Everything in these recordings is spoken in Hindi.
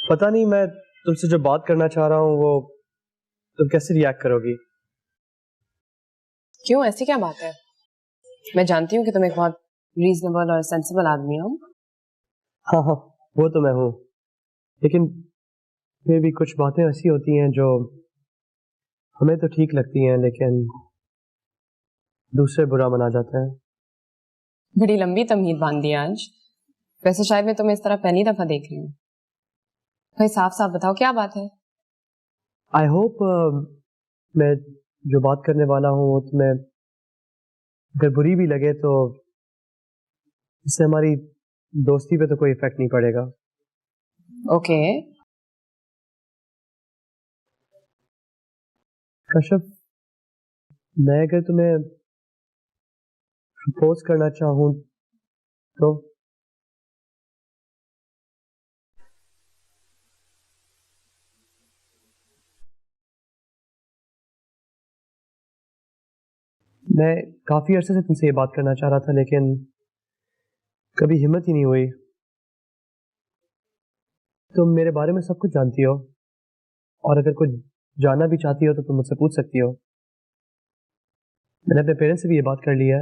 पता नहीं मैं तुमसे जो बात करना चाह रहा हूँ वो तुम कैसे रिएक्ट करोगी। क्यों, ऐसी क्या बात है? मैं जानती हूँ कि तुम एक बहुत रीजनेबल और सेंसिबल आदमी हो। हाँ हाँ, वो तो मैं हूँ, लेकिन फिर भी कुछ बातें ऐसी होती हैं जो हमें तो ठीक लगती हैं लेकिन दूसरे बुरा मना जाते हैं। बड़ी लंबी तमहीद बांध दी आज। वैसे शायद मैं तुम्हें इस तरह पहली दफा देख रही हूँ। भाई साफ साफ बताओ क्या बात है। आई होप मैं जो बात करने वाला हूँ वो तुम्हें अगर बुरी भी लगे तो इससे हमारी दोस्ती पे तो कोई इफेक्ट नहीं पड़ेगा। ओके। कश्यप, मैं अगर तुम्हें प्रपोज करना चाहूँ तो मैं काफी अरसे से तुमसे ये बात करना चाह रहा था लेकिन कभी हिम्मत ही नहीं हुई। तुम मेरे बारे में सब कुछ जानती हो और अगर कुछ जानना भी चाहती हो तो तुम मुझसे पूछ सकती हो। मैंने अपने पेरेंट्स से भी ये बात कर ली है।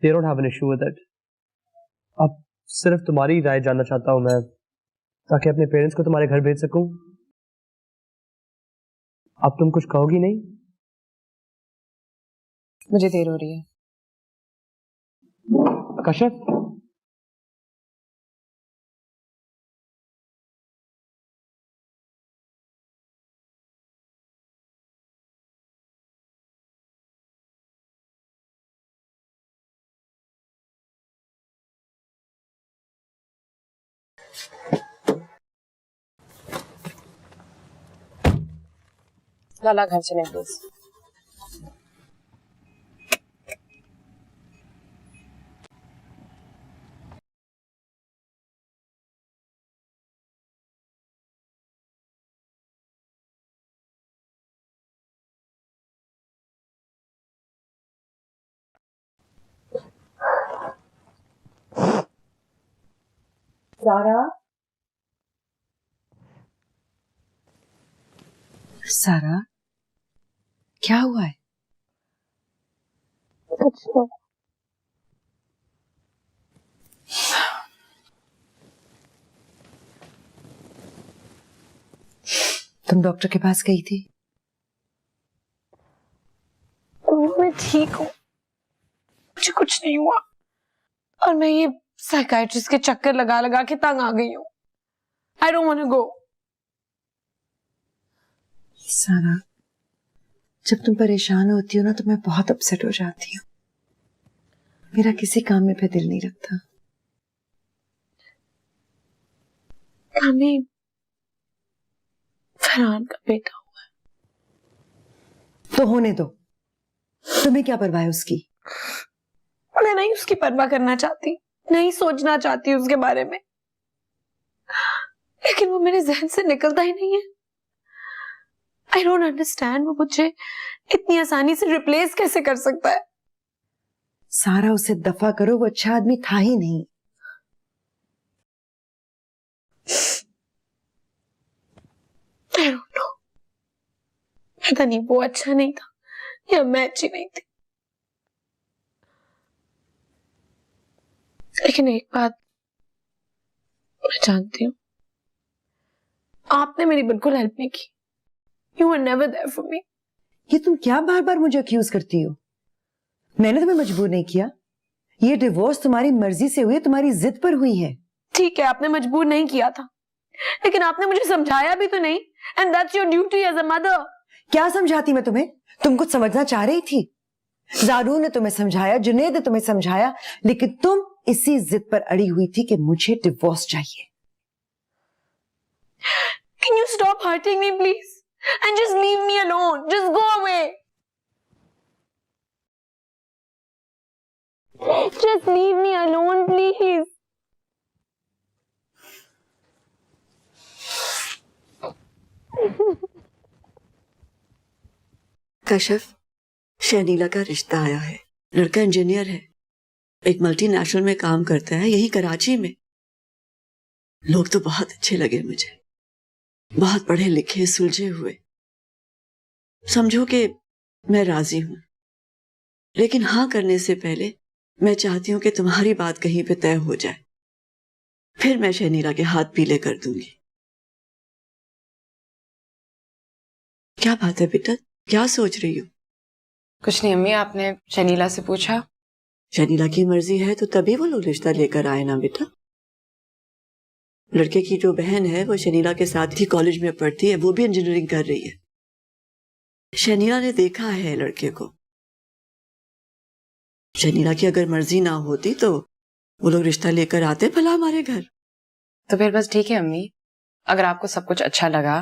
They don't have an issue with it. अब सिर्फ तुम्हारी राय जानना चाहता हूँ मैं, ताकि अपने पेरेंट्स को तुम्हारे घर भेज सकूं। अब तुम कुछ कहोगी नहीं? मुझे देर हो रही है। कश्यप, लाला घर चले प्लीज। सारा, सारा, क्या हुआ है? कुछ नहीं। तुम डॉक्टर के पास गई थी? मैं ठीक हूँ, मुझे कुछ नहीं हुआ और मैं ये साइकाइट्रिस्ट के चक्कर लगा लगा के तंग आ गई हूँ। I don't want to go. सारा, जब तुम परेशान होती हो ना तो मैं बहुत अपसेट हो जाती हूँ। मेरा किसी काम में फिर दिल नहीं लगता। कामी फरहान का बेटा हुआ है। तो होने दो, तुम्हें क्या परवाह है उसकी? मैं नहीं उसकी परवाह करना चाहती, नहीं सोचना चाहती उसके बारे में, लेकिन वो मेरे जहन से निकलता ही नहीं है। आई डोंट अंडरस्टैंड, वो मुझे इतनी आसानी से रिप्लेस कैसे कर सकता है। सारा, उसे दफा करो, वो अच्छा आदमी था ही नहीं। आई डोंट नो, पता नहीं वो अच्छा नहीं था या मैं अच्छी नहीं थी, लेकिन एक बात मैं जानती हूँ, आपने मेरी बिल्कुल हेल्प नहीं की। You were never there for me. ये तुम क्या बार बार मुझे अक्यूज करती हो? मैंने तुम्हें मजबूर नहीं किया। ये डिवोर्स तुम्हारी मर्जी से हुई है, तुम्हारी जिद पर हुई है। ठीक है, आपने मजबूर नहीं किया था, लेकिन आपने मुझे समझाया भी तो नहीं। And that's your duty as a mother. क्या समझाती मैं तुम्हें? तुम कुछ समझना चाह रही थी। जारू ने तुम्हें समझाया, जुनेद ने तुम्हें समझाया, लेकिन तुम इसी जिद पर अड़ी हुई थी कि मुझे डिवोर्स चाहिए। Can you stop hurting me, please? And just leave me alone. Just go away. Just leave me alone, please. Kashyap, Shanila का रिश्ता आया है। लड़का इंजीनियर है, एक मल्टीनेशनल में काम करता है, यही कराची में। लोग तो बहुत अच्छे लगे मुझे। बहुत पढ़े लिखे सुलझे हुए। समझो कि मैं राजी हूं, लेकिन हाँ करने से पहले मैं चाहती हूं कि तुम्हारी बात कहीं पे तय हो जाए, फिर मैं शहनीला के हाथ पीले कर दूंगी। क्या बात है बेटा, क्या सोच रही हो? कुछ नहीं अम्मी, आपने शनीला से पूछा? शनीला की मर्जी है तो तभी वो लोग रिश्ता लेकर आए ना बेटा। लड़के की जो बहन है वो शनीला के साथ ही कॉलेज में पढ़ती है, वो भी इंजीनियरिंग कर रही है। शनीला ने देखा है लड़के को। शनीला की अगर मर्जी ना होती तो वो लोग रिश्ता लेकर आते भला हमारे घर। तो फिर बस ठीक है अम्मी, अगर आपको सब कुछ अच्छा लगा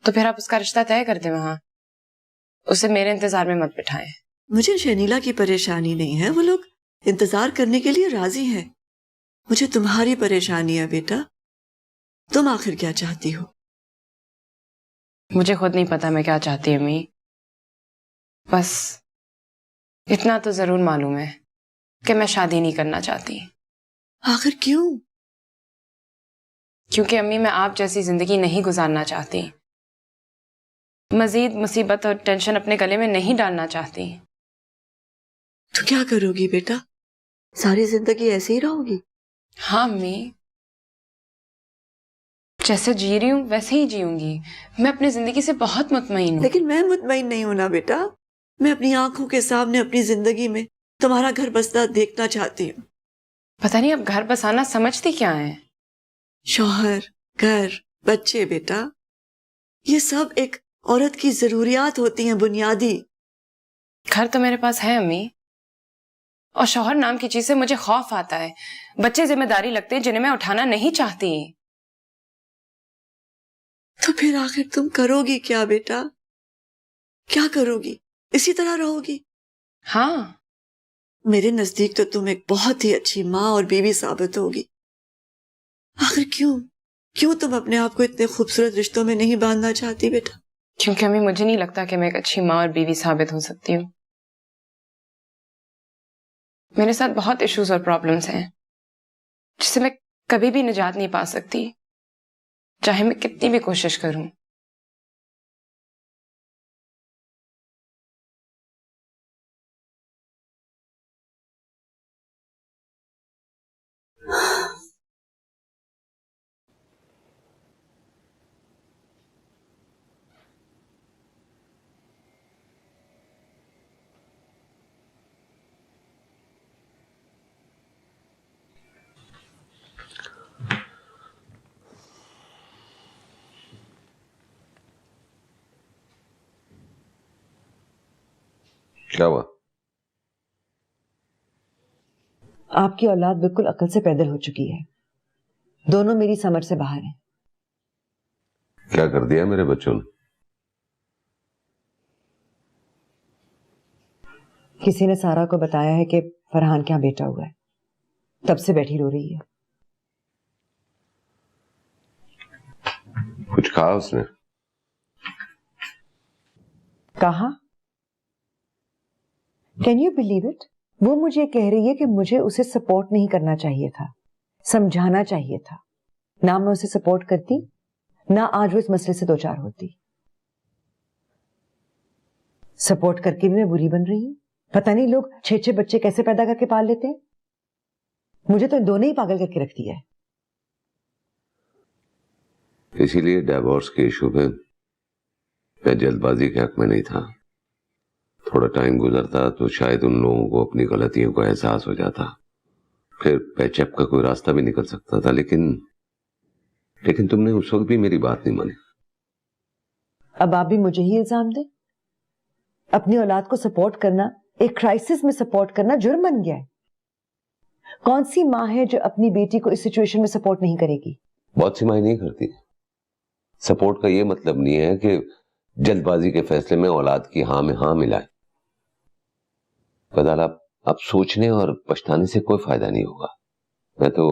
तो फिर आप उसका रिश्ता तय कर दें वहां, उसे मेरे इंतजार में मत बिठाएं। मुझे शनीला की परेशानी नहीं है, वो लोग इंतजार करने के लिए राजी हैं। मुझे तुम्हारी परेशानी है बेटा, तुम आखिर क्या चाहती हो? मुझे खुद नहीं पता मैं क्या चाहती अम्मी, बस इतना तो जरूर मालूम है कि मैं शादी नहीं करना चाहती। आखिर क्यों? क्योंकि अम्मी मैं आप जैसी जिंदगी नहीं गुजारना चाहती, मजीद मुसीबत और टेंशन अपने गले में नहीं डालना चाहती। तो क्या करोगी बेटा, सारी जिंदगी ऐसे ही रहोगी? हाँ अम्मी, जैसे जी रही हूं वैसे ही जीऊंगी। मैं अपनी जिंदगी से बहुत मुतमईन हूँ। लेकिन मैं मुतमईन नहीं हूं ना बेटा। मैं अपनी आंखों के सामने अपनी जिंदगी में तुम्हारा घर बसता देखना चाहती हूँ। पता नहीं अब घर बसाना समझती क्या है? शौहर, घर, बच्चे बेटा, ये सब एक औरत की जरूरियात होती हैं, बुनियादी। घर तो मेरे पास है अम्मी, और शौहर नाम की चीज से मुझे खौफ आता है। बच्चे जिम्मेदारी लगते हैं जिन्हें मैं उठाना नहीं चाहती। तो फिर आखिर तुम करोगी क्या बेटा? क्या करोगी? इसी तरह रहोगी? हाँ, मेरे नजदीक तो तुम एक बहुत ही अच्छी माँ और बीवी साबित होगी। आखिर क्यों तुम अपने आप को इतने खूबसूरत रिश्तों में नहीं बांधना चाहती बेटा? क्योंकि अम्मी मुझे नहीं लगता कि मैं एक अच्छी माँ और बीवी साबित हो सकती हूँ। मेरे साथ बहुत इश्यूज और प्रॉब्लम्स हैं जिससे मैं कभी भी निजात नहीं पा सकती, चाहे मैं कितनी भी कोशिश करूं। क्या हुआ? आपकी औलाद बिल्कुल अकल से पैदल हो चुकी है। दोनों मेरी समझ से बाहर हैं। क्या कर दिया मेरे बच्चों ने? किसी ने सारा को बताया है कि फरहान के यहाँ बेटा हुआ है, तब से बैठी रो रही है। कुछ कहा उसने? कहा? Can you believe it? वो मुझे कह रही है कि मुझे उसे सपोर्ट नहीं करना चाहिए था, समझाना चाहिए था। ना मैं उसे सपोर्ट करती, ना आज वो इस मसले से दो चार होती। सपोर्ट करके भी मैं बुरी बन रही हूं। पता नहीं लोग 6-6 बच्चे कैसे पैदा करके पाल लेते हैं। मुझे तो इन दोनों ही पागल करके रख दिया है। इसीलिए डिवोर्स के इशू पे मैं जल्दबाजी के हक में नहीं था। थोड़ा टाइम गुजरता तो शायद उन लोगों को अपनी गलतियों का एहसास हो जाता, फिर पैचअप का कोई रास्ता भी निकल सकता था। लेकिन तुमने उस वक्त भी मेरी बात नहीं मानी। अब आप भी मुझे ही इल्जाम दें? अपनी औलाद को सपोर्ट करना, एक क्राइसिस में सपोर्ट करना जुर्म बन गया है। कौन सी माँ है जो अपनी बेटी को इस सिचुएशन में सपोर्ट नहीं करेगी? बहुत सी माँ नहीं करती। सपोर्ट का ये मतलब नहीं है कि जल्दबाजी के फैसले में औलाद की हाँ में हाँ मिलाए। बदल अब सोचने और पछताने से कोई फायदा नहीं होगा। मैं तो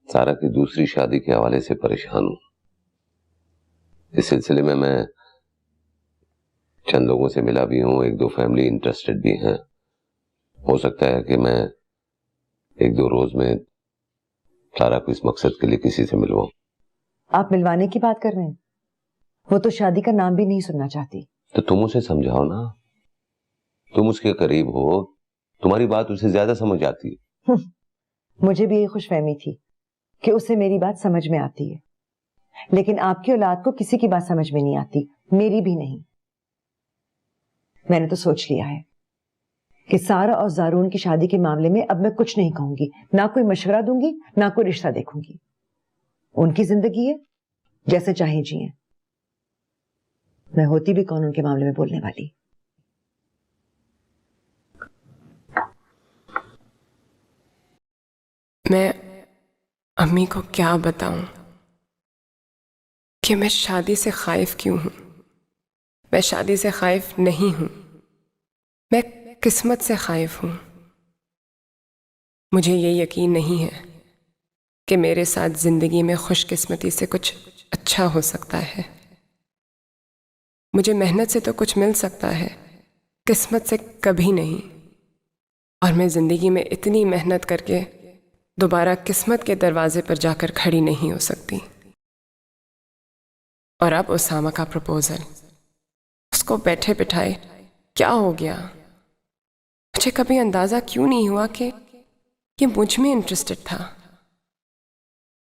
सारा की दूसरी शादी के हवाले से परेशान हूं। इस सिलसिले में मैं चंद लोगों से मिला भी हूं, 1-2 फैमिली इंटरेस्टेड भी हैं। हो सकता है कि मैं 1-2 रोज में सारा को इस मकसद के लिए किसी से मिलवाऊं। आप मिलवाने की बात कर रहे हैं? वो तो शादी का नाम भी नहीं सुनना चाहती। तो तुम उसे समझाओ ना, तुम उसके करीब हो, तुम्हारी बात उसे ज्यादा समझ आती है। मुझे भी यही खुशफहमी थी कि उसे मेरी बात समझ में आती है, लेकिन आपकी औलाद को किसी की बात समझ में नहीं आती, मेरी भी नहीं। मैंने तो सोच लिया है कि सारा और ज़ारून की शादी के मामले में अब मैं कुछ नहीं कहूंगी, ना कोई मशवरा दूंगी, ना कोई रिश्ता देखूंगी। उनकी जिंदगी है, जैसे चाहे जिए। मैं होती भी कौन उनके मामले में बोलने वाली। मैं अम्मी को क्या बताऊं कि मैं शादी से खाइफ क्यों हूं। मैं शादी से खाइफ नहीं हूं, मैं किस्मत से खाइफ हूं। मुझे ये यकीन नहीं है कि मेरे साथ जिंदगी में खुशकिस्मती से कुछ अच्छा हो सकता है। मुझे मेहनत से तो कुछ मिल सकता है, किस्मत से कभी नहीं। और मैं जिंदगी में इतनी मेहनत करके दोबारा किस्मत के दरवाजे पर जाकर खड़ी नहीं हो सकती। और अब उसामा का प्रपोजल, उसको बैठे बिठाए क्या हो गया। मुझे कभी अंदाजा क्यों नहीं हुआ कि ये मुझ में इंटरेस्टेड था,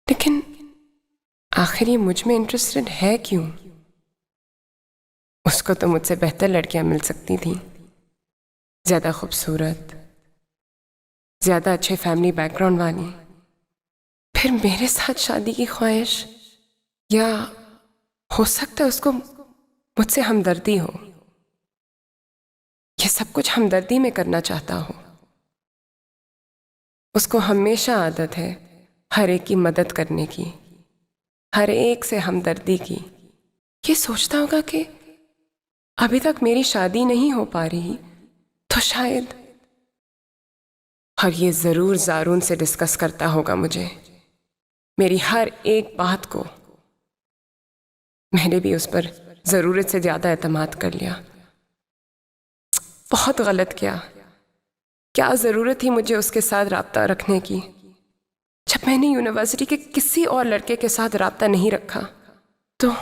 लेकिन आखिर ये मुझ में इंटरेस्टेड है क्यों। उसको तो मुझसे बेहतर लड़कियां मिल सकती थीं, ज्यादा खूबसूरत, ज्यादा अच्छे फैमिली बैकग्राउंड वाली। फिर मेरे साथ शादी की ख्वाहिश, या हो सकता है उसको मुझसे हमदर्दी हो। ये सब कुछ हमदर्दी में करना चाहता हो। उसको हमेशा आदत है हर एक की मदद करने की, हर एक से हमदर्दी की। ये सोचता होगा कि अभी तक मेरी शादी नहीं हो पा रही, तो शायद, और ये जरूर ज़ारून से डिस्कस करता होगा मुझे, मेरी हर एक बात को। मैंने भी उस पर ज़रूरत से ज़्यादा एतमाद कर लिया। बहुत गलत किया। क्या ज़रूरत थी मुझे उसके साथ राब्ता रखने की, जब मैंने यूनिवर्सिटी के किसी और लड़के के साथ राब्ता नहीं रखा। तो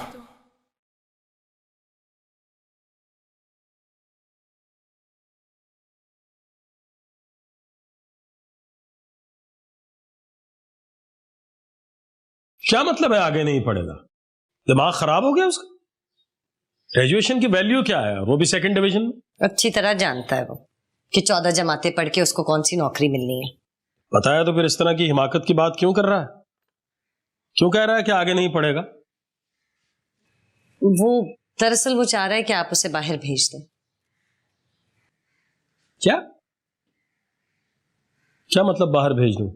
क्या मतलब है आगे नहीं पढ़ेगा? दिमाग खराब हो गया उसका? ग्रेजुएशन की वैल्यू क्या है, वो भी सेकंड डिवीजन में? अच्छी तरह जानता है वो कि 14 जमातें पढ़ के उसको कौन सी नौकरी मिलनी है। बताया तो फिर इस तरह की हिमाकत की बात क्यों कर रहा है? क्यों कह रहा है कि आगे नहीं पढ़ेगा? वो दरअसल वो चाह रहा है कि आप उसे बाहर भेज दें। क्या क्या मतलब बाहर भेज दूं?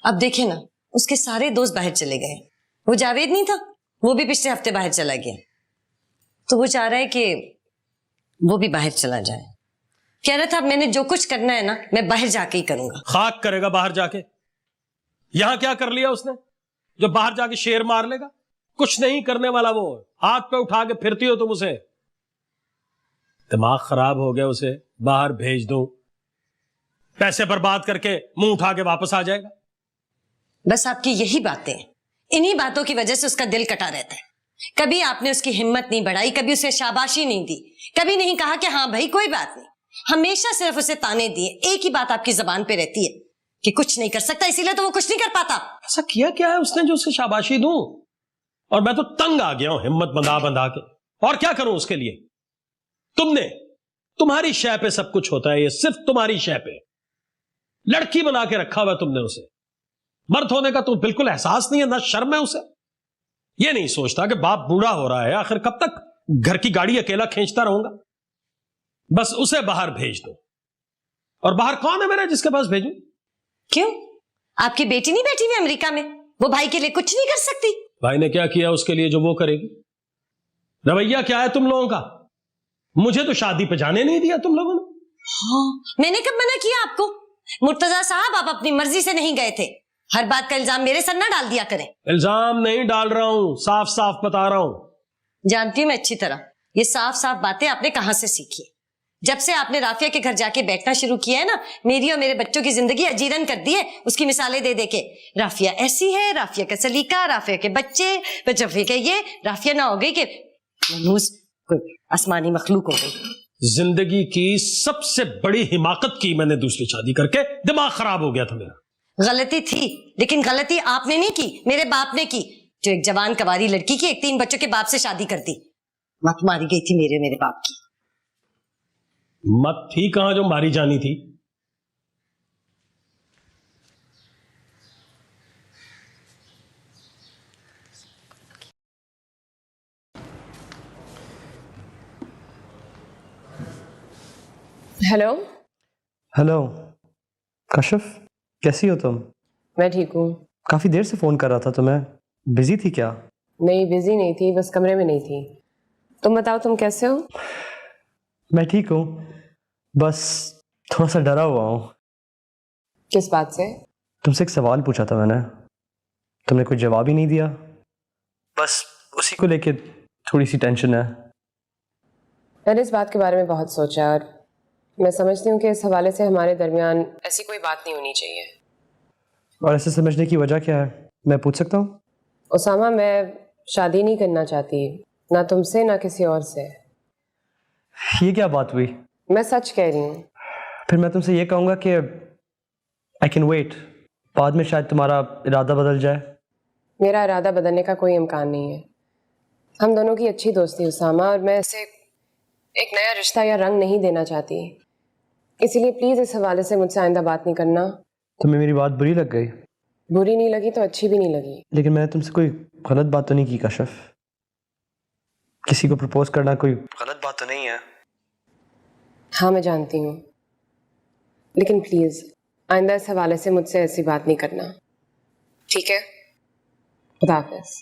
अब देखे ना, उसके सारे दोस्त बाहर चले गए। वो जावेद नहीं था, वो भी पिछले हफ्ते बाहर चला गया। तो वो चाह रहा है कि वो भी बाहर चला जाए। कह रहा था मैंने जो कुछ करना है ना, मैं बाहर जाके ही करूंगा। खाक करेगा बाहर जाके। यहां क्या कर लिया उसने जो बाहर जाके शेर मार लेगा? कुछ नहीं करने वाला वो। हाथ पे उठा के फिरती हो तुम उसे। दिमाग खराब हो गया उसे बाहर भेज दो, पैसे बर्बाद करके मुंह उठा के वापस आ जाएगा। बस आपकी यही बातें, इन्हीं बातों की वजह से उसका दिल कटा रहता है। कभी आपने उसकी हिम्मत नहीं बढ़ाई, कभी उसे शाबाशी नहीं दी, कभी नहीं कहा कि हाँ भाई कोई बात नहीं। हमेशा सिर्फ उसे ताने दिए। एक ही बात आपकी जबान पे रहती है कि कुछ नहीं कर सकता, इसीलिए तो वो कुछ नहीं कर पाता। ऐसा किया क्या है उसने जो उसे शाबाशी दूं? और मैं तो तंग आ गया हूं हिम्मत बंधा बंधा के। और क्या करूं उसके लिए? तुम्हारी शय पे सब कुछ होता है, ये सिर्फ तुम्हारी शय पे। लड़की बना के रखा हुआ तुमने उसे। मर्द होने का तो बिल्कुल एहसास नहीं है, ना शर्म है उसे। ये नहीं सोचता कि बाप बूढ़ा हो रहा है, आखिर कब तक घर की गाड़ी अकेला खींचता रहूंगा। बस उसे बाहर भेज दो। और बाहर कौन है मेरा जिसके पास भेजूं? क्यों, आपकी बेटी नहीं बैठी हुई अमेरिका में? वो भाई के लिए कुछ नहीं कर सकती? भाई ने क्या किया उसके लिए जो वो करेगी? रवैया क्या है तुम लोगों का? मुझे तो शादी पे जाने नहीं दिया तुम लोगों ने। हाँ, मैंने कब मना किया आपको? मुर्तजा साहब, आप अपनी मर्जी से नहीं गए थे। हर बात का इल्जाम मेरे सर ना डाल दिया करें। इल्जाम नहीं डाल रहा हूं, साफ साफ बता रहा हूं। जानती हूं मैं अच्छी तरह, ये साफ साफ बातें आपने कहां से सीखी। जब से आपने राफिया के घर जाके बैठना शुरू किया है ना, मेरी और मेरे बच्चों की जिंदगी अजीरन कर दी है उसकी मिसालें दे दे के। राफिया ऐसी है, राफिया का सलीका, राफिया के बच्चे, राफिया के ये, राफिया ना हो गई कि मनूस कोई आसमानी मखलूक हो गई। जिंदगी की सबसे बड़ी हिमाकत की मैंने दूसरी शादी करके, दिमाग खराब हो गया था मेरा। गलती थी, लेकिन गलती आपने नहीं की, मेरे बाप ने की, जो एक जवान कवारी लड़की की एक 3 बच्चों के बाप से शादी कर दी। मत मारी गई थी मेरे बाप की। मत थी कहां जो मारी जानी थी। हेलो। हेलो कशिफ, कैसी हो तुम? मैं ठीक हूँ। काफी देर से फोन कर रहा था तुम्हें, बिजी थी क्या? नहीं, बिजी नहीं थी, बस कमरे में नहीं थी। तुम बताओ, तुम कैसे हो? मैं ठीक हूँ, बस थोड़ा सा डरा हुआ हूँ। किस बात से? तुमसे एक सवाल पूछा था मैंने, तुमने कोई जवाब ही नहीं दिया, बस उसी को लेके थोड़ी सी टेंशन है। मैंने इस बात के बारे में बहुत सोचा और मैं समझती हूँ कि इस हवाले से हमारे दरमियान ऐसी कोई बात नहीं होनी चाहिए। और ऐसे समझने की वजह क्या है, मैं पूछ सकता हूँ? उसामा, मैं शादी नहीं करना चाहती, ना तुमसे ना किसी और से। ये क्या बात हुई? मैं सच कह रही हूँ। फिर मैं तुमसे ये कहूँगा कि आई कैन वेट, बाद में शायद तुम्हारा इरादा बदल जाए। मेरा इरादा बदलने का कोई इम्कान नहीं है। हम दोनों की अच्छी दोस्ती उसामा, और मैं इसे एक नया रिश्ता या रंग नहीं देना चाहती, इसीलिए प्लीज इस हवाले से मुझसे आइंदा बात नहीं करना। तुम्हें मेरी बात बुरी लग गई? बुरी नहीं लगी तो अच्छी भी नहीं लगी। लेकिन मैंने तुमसे कोई गलत बात तो नहीं की कशिफ? किसी को प्रपोज करना कोई गलत बात तो नहीं है? हाँ, मैं जानती हूँ, लेकिन प्लीज आइंदा इस हवाले से मुझसे ऐसी बात नहीं करना, ठीक है? खुदा हाफिज़।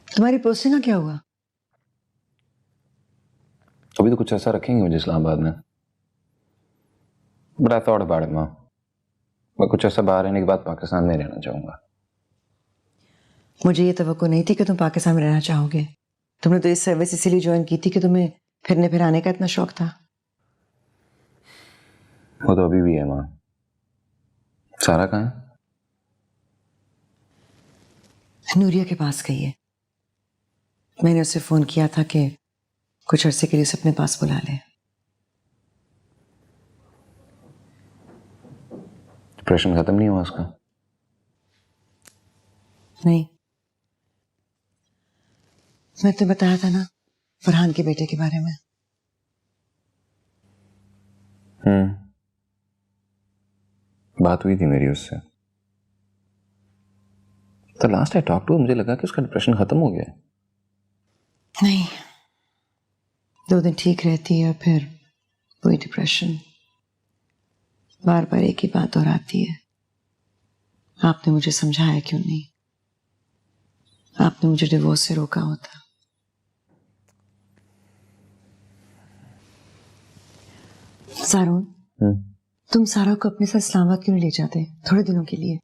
तुम्हारी पोस्टिंग का क्या हुआ? अभी तो कुछ ऐसा रखेंगे मुझे इस्लामाबाद में, but I thought about it मां। मैं कुछ ऐसा बाहर रहने के बाद पाकिस्तान में रहना चाहूंगा। मुझे ये तवक्को नहीं थी कि तुम पाकिस्तान में रहना चाहोगे। तुमने तो इस सर्विस इसीलिए ज्वाइन की थी कि तुम्हें फिरने फिराने का इतना शौक था। वो तो अभी भी है मां। सारा कहाँ है? नूरिया के पास गई है। मैंने उसे फोन किया था कि कुछ अरसे के लिए उसे अपने पास बुला ले। डिप्रेशन खत्म नहीं हुआ उसका? नहीं, मैं तो बताया था ना फरहान के बेटे के बारे में। बात हुई थी मेरी उससे। तो लास्ट आई टॉक टू, मुझे लगा कि उसका डिप्रेशन खत्म हो गया है। नहीं, 2 दिन ठीक रहती है फिर वही डिप्रेशन, बार बार एक ही बात दोहराती है। आपने मुझे समझाया क्यों नहीं? आपने मुझे डिवोर्स से रोका होता। सारून, तुम सारा को अपने साथ इस्लामाबाद क्यों नहीं ले जाते थोड़े दिनों के लिए?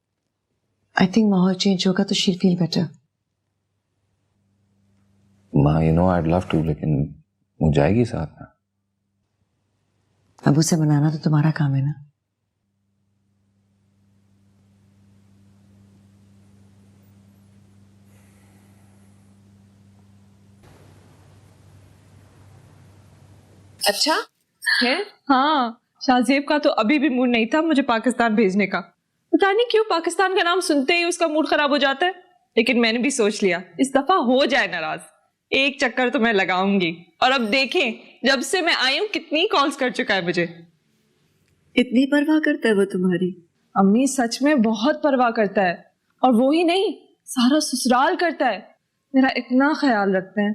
आई थिंक माहौल चेंज होगा तो शी फील बेटर। माँ, you know I'd love to, लेकिन वो जाएगी साथ में। अब उसे मनाना तो तुम्हारा काम है ना। अच्छा है? हाँ, शाहजेब का तो अभी भी मूड नहीं था मुझे पाकिस्तान भेजने का। पता नहीं क्यों पाकिस्तान का नाम सुनते ही उसका मूड खराब हो जाता है। लेकिन मैंने भी सोच लिया इस दफा हो जाए नाराज, एक चक्कर तो मैं लगाऊंगी। और अब देखें जब से मैं आई हूँ कितनी कॉल्स कर चुका है मुझे। इतनी परवाह करता है वो तुम्हारी? अम्मी सच में बहुत परवाह करता है, और वो ही नहीं सारा ससुराल करता है। मेरा इतना ख्याल रखते हैं,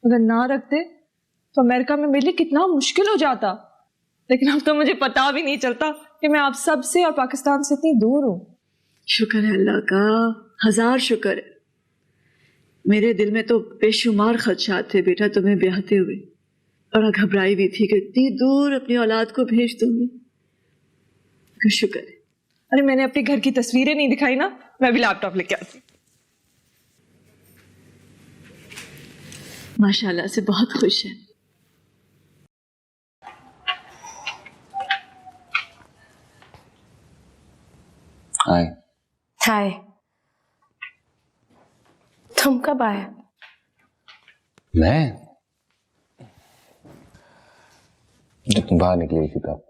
अगर ना रखते तो अमेरिका में मेरे लिए कितना मुश्किल हो जाता। लेकिन अब तो मुझे पता भी नहीं चलता कि मैं आप सब से और पाकिस्तान से इतनी दूर हूँ। शुक्र है अल्लाह का, हजार शुक्र है। मेरे दिल में तो बेशुमार खदशात थे बेटा तुम्हें ब्याहते हुए, और घबराई भी थी कि इतनी दूर अपनी औलाद को भेज दूंगी। शुक्र है। अरे मैंने अपने घर की तस्वीरें नहीं दिखाई ना, मैं भी लैपटॉप लेके आती। माशाल्लाह से बहुत खुश है। हाय। हाय, तुम कब आए? मैं जब तुम बाहर निकली थी तब।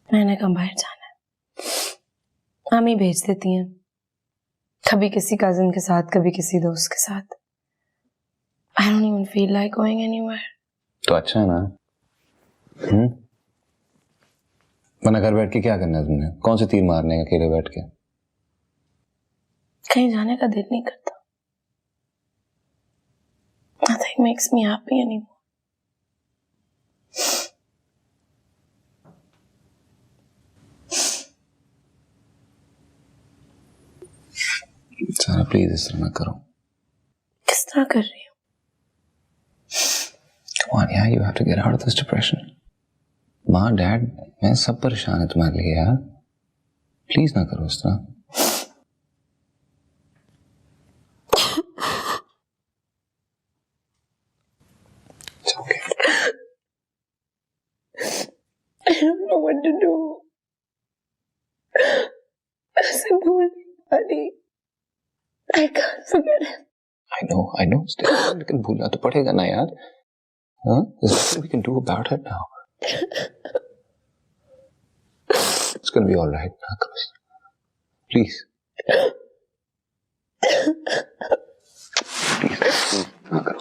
मैंने कहा बाहर जाना है, हम ही भेज देती हैं, कभी किसी कजिन के साथ कभी किसी दोस्त के साथ। I don't even feel like going anywhere. तो अच्छा है ना। वरना घर बैठ के क्या करना है तुमने? कौन से तीर मारने का अकेले बैठ के? कहीं जाने का दिल नहीं करता। Nothing makes me happy anymore. सारा प्लीज इस तरह ना करो। किस तरह कर रही हूँ? Come on यार, you have to get out of this depression. माँ, डैड, मैं सब परेशान है तुम्हारे लिए यार। प्लीज ना करो इस तरह। It's okay. I don't know what to do. ऐसे भूल नहीं पा रही। I can't forget him. I know, it's difficult, लेकिन भूलना तो पड़ेगा ना यार। हाँ? There's nothing we can do about it now. It's gonna be all right now, please. Please, ना करो।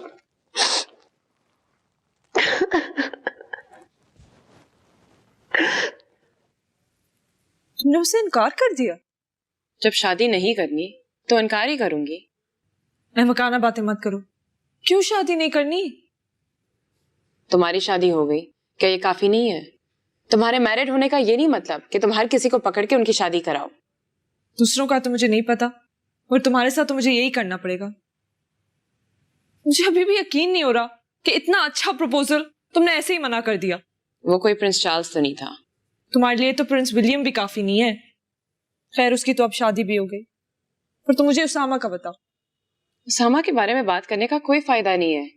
तुमने उसे इनकार कर दिया? जब शादी नहीं करनी तो इनकार ही करूंगी। अहमकाना बातें मत करो। क्यों शादी नहीं करनी? तुम्हारी शादी हो गई, क्या ये काफी नहीं है? तुम्हारे मैरिड होने का ये नहीं मतलब कि तुम हर किसी को पकड़ के उनकी शादी कराओ। दूसरों का तो मुझे नहीं पता, और तुम्हारे साथ तो मुझे यही करना पड़ेगा। मुझे अभी भी यकीन नहीं हो रहा कि इतना अच्छा प्रपोजल तुमने ऐसे ही मना कर दिया। वो कोई प्रिंस चार्ल्स तो नहीं था। तुम्हारे लिए तो प्रिंस विलियम भी काफी नहीं है। खैर उसकी तो अब शादी भी हो गई, पर तुम मुझे उसामा का बताओ। उसामा के बारे में बात करने का कोई फायदा नहीं है।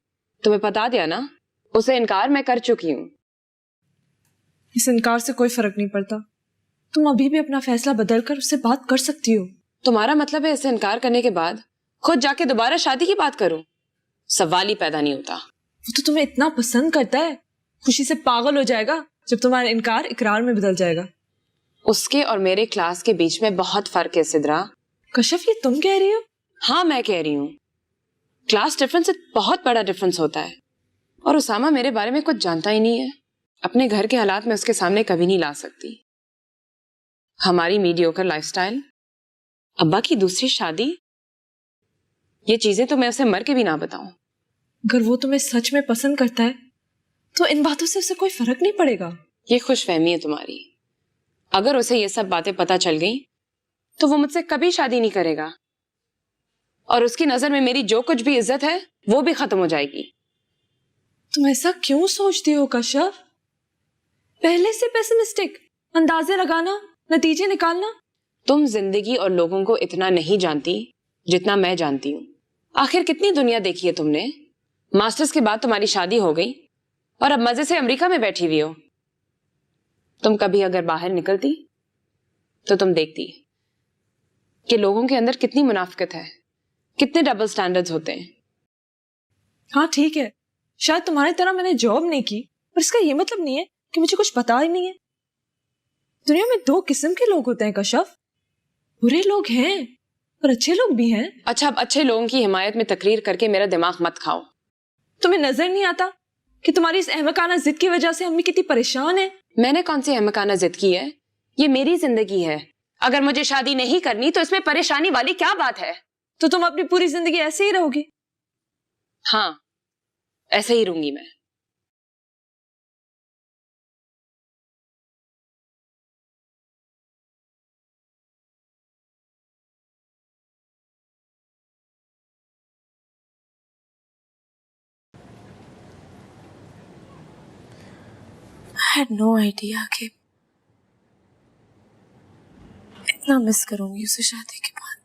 तुम्हें बता दिया ना, उसे इनकार मैं कर चुकी हूँ। इस इनकार से कोई फर्क नहीं पड़ता। तुम अभी भी अपना फैसला बदलकर उससे बात कर सकती हो। तुम्हारा मतलब है इसे इनकार करने के बाद खुद जाके दोबारा शादी की बात करूं? सवाल ही पैदा नहीं होता। वो तो तुम्हें इतना पसंद करता है, खुशी से पागल हो जाएगा जब तुम्हारा इनकार इकरार में बदल जाएगा। उसके और मेरे क्लास के बीच में बहुत फर्क है सिद्रा। कश्यप, ये तुम कह रही हो? हाँ, मैं कह रही हूँ। क्लास डिफरेंस से बहुत बड़ा डिफरेंस होता है, और उसामा मेरे बारे में कुछ जानता ही नहीं है। अपने घर के हालात में उसके सामने कभी नहीं ला सकती। हमारी मीडियोकर लाइफस्टाइल, अब्बा की दूसरी शादी, ये चीजें तो मैं उसे मर के भी ना बताऊं। अगर वो तुम्हें सच में पसंद करता है तो इन बातों से उसे कोई फर्क नहीं पड़ेगा। ये खुशफहमी है तुम्हारी। अगर उसे ये सब बातें पता चल गई तो वो मुझसे कभी शादी नहीं करेगा, और उसकी नजर में मेरी जो कुछ भी इज्जत है वो भी खत्म हो जाएगी। तुम ऐसा क्यों सोचती हो कश्यप? पहले से पेसिमिस्टिक, अंदाजे लगाना, नतीजे निकालना। तुम जिंदगी और लोगों को इतना नहीं जानती जितना मैं जानती हूँ। आखिर कितनी दुनिया देखी है तुमने? मास्टर्स के बाद तुम्हारी शादी हो गई और अब मजे से अमेरिका में बैठी हुई हो। तुम कभी अगर बाहर निकलती तो तुम देखती कि लोगों के अंदर कितनी मुनाफिकत है, कितने डबल स्टैंडर्ड्स होते हैं। हाँ ठीक है, शायद तुम्हारी तरह मैंने जॉब नहीं की, पर इसका ये मतलब नहीं है कि मुझे कुछ पता ही नहीं है। दुनिया में दो किस्म के लोग होते हैं कशफ। बुरे लोग हैं और अच्छे लोग भी हैं। अच्छा, अब अच्छे लोगों की हिमायत में तकरीर करके मेरा दिमाग मत खाओ। तुम्हें नजर नहीं आता कि तुम्हारी इस अहमकाना जिद की वजह से अम्मी कितनी परेशान है? मैंने कौन सी अहमकाना जिद की है? ये मेरी जिंदगी है। अगर मुझे शादी नहीं करनी तो इसमें परेशानी वाली क्या बात है? तो तुम अपनी पूरी जिंदगी ऐसे ही रहोगी? हाँ, ऐसे ही रहूंगी मैं। I had no idea कि इतना मिस करूंगी उसे शादी के बाद।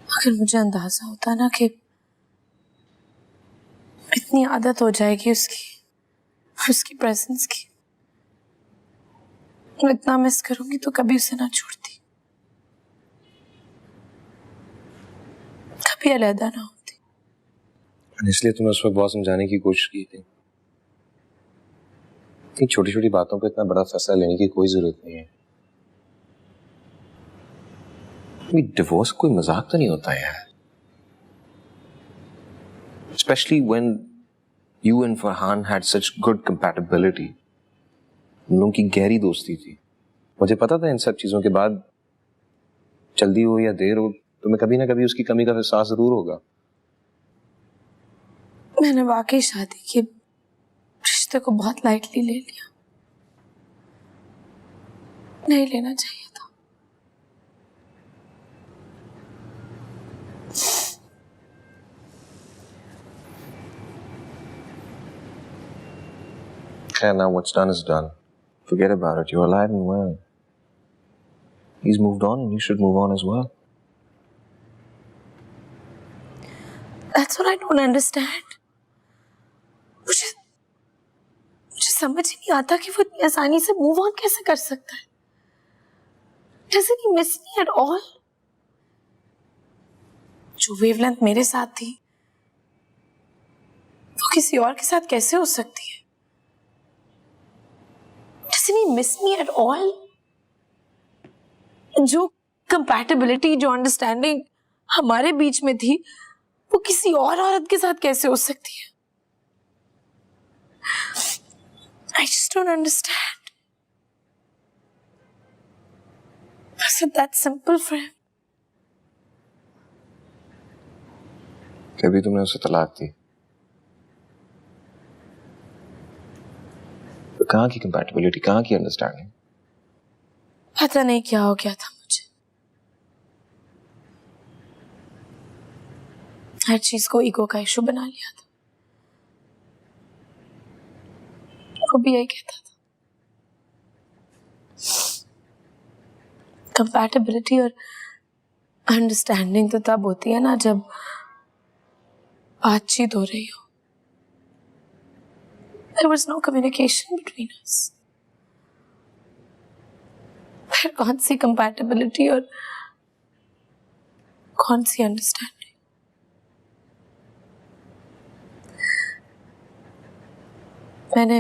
अगर मुझे अंदाजा होता ना कि इतनी आदत हो जाएगी उसकी प्रेजेंस की, मैं इतना मिस करूंगी तो कभी उसे ना छोड़ती, कभी अलहदा ना होती। इसलिए तुम्हें उस वक्त बहुत समझाने की कोशिश की थी कि छोटी छोटी बातों पे इतना बड़ा फैसला लेने की कोई जरूरत नहीं है। डिवोर्स कोई मजाक तो नहीं होता यार, specially when you and Farhan had such good compatibility. उन लोगों की गहरी दोस्ती थी। मुझे पता था इन सब चीजों के बाद, जल्दी हो या देर हो, तुम्हें कभी ना कभी उसकी कमी का एहसास जरूर होगा। मैंने वाकई शादी के रिश्ते को बहुत लाइटली ले लिया, नहीं लेना चाहिए था। Okay, now what's done is done. Forget about it. You're alive and well. He's moved on and you should move on as well. That's what I don't understand. मुझे समझ ही नहीं आता कि वो इतनी आसानी से मूव ऑन कैसे कर सकता है। Doesn't he miss me at all? जो वेवलेंथ मेरे साथ थी वो किसी और के साथ कैसे हो सकती है? Doesn't he miss me at all? जो कंपैटिबिलिटी, जो अंडरस्टैंडिंग हमारे बीच में थी वो किसी और औरत के साथ कैसे हो सकती है? I just don't understand. Was it that simple for him? कभी तुमने उसे तलाक दी? तो कहाँ की कंपैटिबिलिटी, कहाँ की अंडरस्टैंडिंग? पता नहीं क्या हो गया था मुझे। हर चीज को ईगो का इशू बना लिया था। वो भी यही कहता था। कंपैटिबिलिटी और अंडरस्टैंडिंग तो तब होती है ना जब बातचीत हो रही हो। There was no communication between us. फिर कौन सी कंपैटिबिलिटी और कौन सी अंडरस्टैंडिंग? मैंने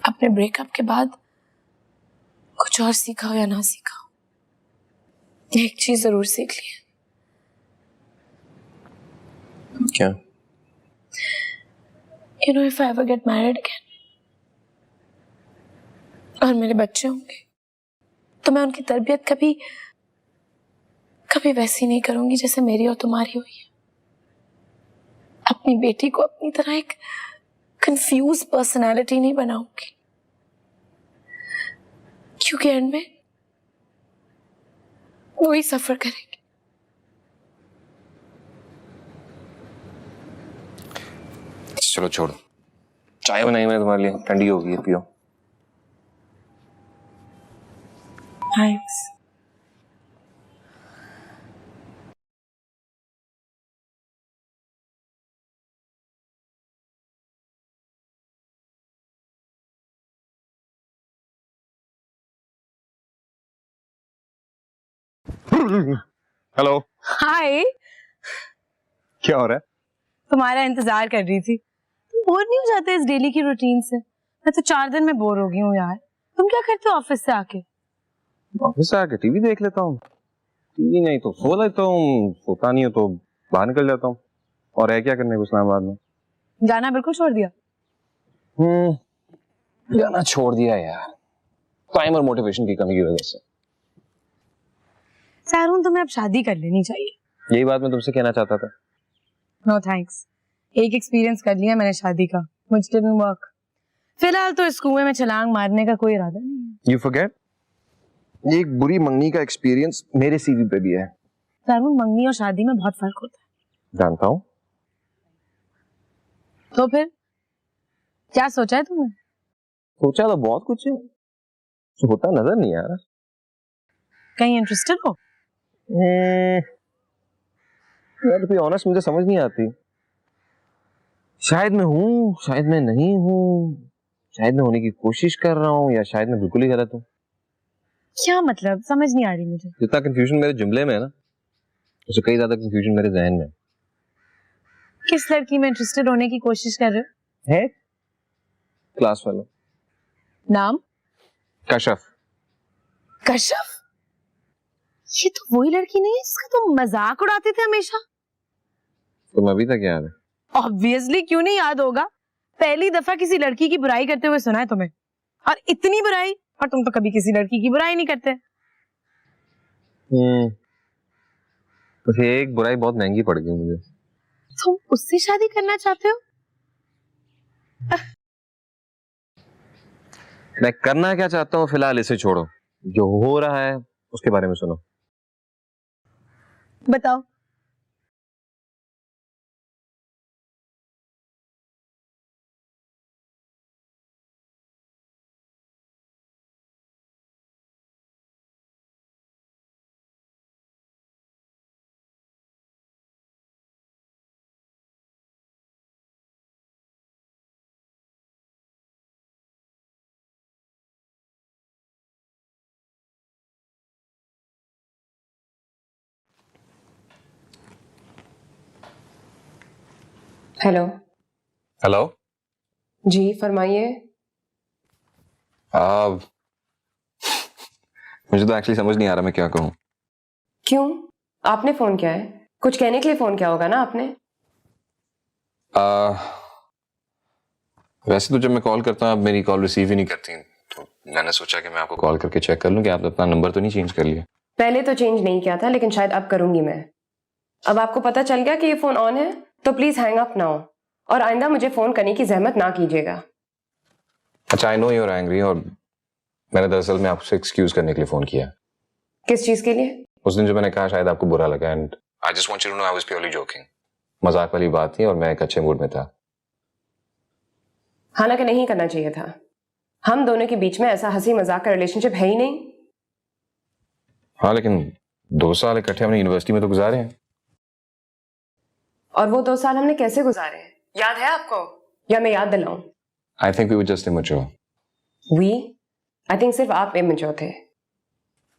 अपने ब्रेकअप के बाद कुछ और सीखा हो या ना सीखा हो, एक चीज जरूर सीख ली है। क्या? You know, if I ever get married again और मेरे बच्चे होंगे तो मैं उनकी तरबियत कभी वैसी नहीं करूंगी जैसे मेरी और तुम्हारी हुई है। अपनी बेटी को अपनी तरह एक कंफ्यूज पर्सनालिटी नहीं बनाऊंगी, क्योंकि एंड में वो ही सफर करेंगे। चलो छोड़ो, चाय बनाई मैंने तुम्हारे लिए, ठंडी हो गई है, पियो। थैंक्स। हेलो। हाय। क्या हो रहा है? तुम्हारा इंतजार कर रही थी। तुम बोर नहीं हो जाते इस डेली की रूटीन से? मैं तो 4 दिन में बोर हो गई हूँ यार। तुम क्या करते हो ऑफिस से आके? ऑफिस से आके टीवी देख लेता हूँ, टीवी नहीं तो सो लेता हूँ, सोता नहीं हो तो बाहर निकल जाता हूँ। और है क्या करने को इस्लामाबाद में? जाना बिल्कुल छोड़ दिया? जाना छोड़ दिया यार, टाइम और मोटिवेशन की कमी की वजह से। सारून, तुम्हें अब शादी कर लेनी चाहिए। यही बात मैं तुमसे कहना चाहता था। नो थैंक्स, एक एक्सपीरियंस कर लिया मैंने शादी का, मुझे डिडंट वर्क। फिलहाल तो इस कुएं में छलांग मारने का कोई इरादा नहीं है। यू फॉरगेट, ये एक बुरी मंगनी का एक्सपीरियंस मेरे सीवी पे भी है। सारून, मंगनी और शादी में बहुत फर्क होता है। जानता हूँ। तो फिर क्या सोचा है तुमने? सोचा तो बहुत कुछ है, होता नजर नहीं आ रहा। कहीं इंटरेस्टेड हो? यार टू बी ऑनेस्ट मुझे समझ नहीं आती, शायद मैं हूँ, शायद मैं नहीं हूँ, शायद मैं होने की कोशिश कर रहा हूँ, या शायद मैं बिल्कुल ही गलत हूँ। क्या मतलब? समझ नहीं आ रही मुझे। जितना कंफ्यूजन मेरे जुमले में है ना, उससे कई ज्यादा कंफ्यूजन मेरे जहन में। किस लड़की में इंटरेस्टेड होने की कोशिश कर रहे हो? है क्लास फेलो। नाम? कशफ। कशफ? ये तो वही लड़की नहीं है जिसका तुम मजाक उड़ाते थे हमेशा? तुम अभी तक याद है? ऑब्वियसली, क्यों नहीं याद होगा। पहली दफा किसी लड़की की बुराई करते हुए सुना है तुम्हें, और इतनी बुराई, और तुम तो कभी किसी लड़की की बुराई नहीं करते। बस एक बुराई बहुत महंगी पड़ गई मुझे। तुम उससे शादी करना चाहते हो? मैं करना क्या चाहता हूँ फिलहाल इसे छोड़ो, जो हो रहा है उसके बारे में सुनो। बताओ। हेलो। हेलो। जी फरमाइए। मुझे तो एक्चुअली समझ नहीं आ रहा मैं क्या कहूँ। क्यों? आपने फोन किया है, कुछ कहने के लिए फोन किया होगा ना आपने। वैसे तो जब मैं कॉल करता हूँ आप मेरी कॉल रिसीव ही नहीं करती, तो मैंने सोचा कि मैं आपको कॉल करके चेक कर लूँ कि आपने अपना नंबर तो नहीं चेंज कर लिया। पहले तो चेंज नहीं किया था, लेकिन शायद अब करूंगी मैं। अब आपको पता चल गया कि ये फोन ऑन है, तो प्लीज हैंग अप ना हो, और आइंदा मुझे फोन करने की जहमत ना कीजिएगा। अच्छा, I know you are angry, और मैंने दरअसल में आपसे एक्सक्यूज करने के लिए फोन किया। किस चीज के लिए? उस दिन जो मैंने कहा शायद आपको बुरा लगा, and I just want you to know I was purely joking. मजाक वाली बात थी और मैं एक अच्छे मूड में था। हालांकि नहीं करना चाहिए था, हम दोनों के बीच में ऐसा हंसी मजाक का रिलेशनशिप है ही नहीं। हाँ, लेकिन 2 साल इकट्ठे हमने यूनिवर्सिटी में तो गुजारे हैं। और वो 2 साल हमने कैसे गुजारे, याद है आपको, या मैं याद दिलाऊं? I think we were just immature. We? I think सिर्फ आप इमेच्योर थे।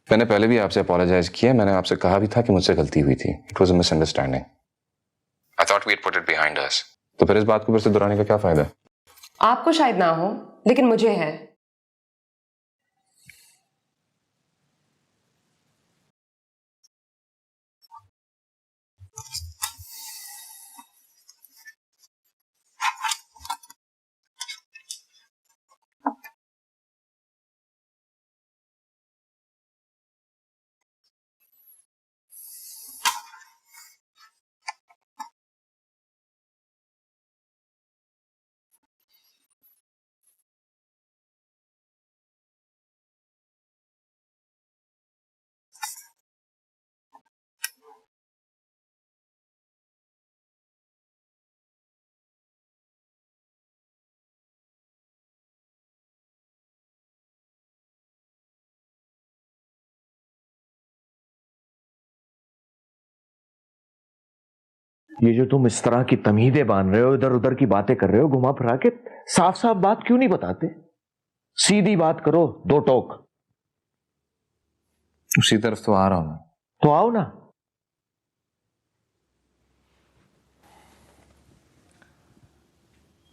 मैंने पहले भी आपसे अपोलोजाइज किया, मैंने आपसे कहा भी था कि मुझसे गलती हुई थी। It was a misunderstanding. I thought we had put it behind us. तो फिर इस बात को फिर से दोहराने का क्या फायदा? आपको शायद ना हो, लेकिन मुझे है। ये जो तुम इस तरह की तमीदें बांध रहे हो, इधर उधर की बातें कर रहे हो, घुमा फिरा के, साफ साफ बात क्यों नहीं बताते? सीधी बात करो, दो टोक। उसी तरफ तो आ रहा हूं। तो आओ ना।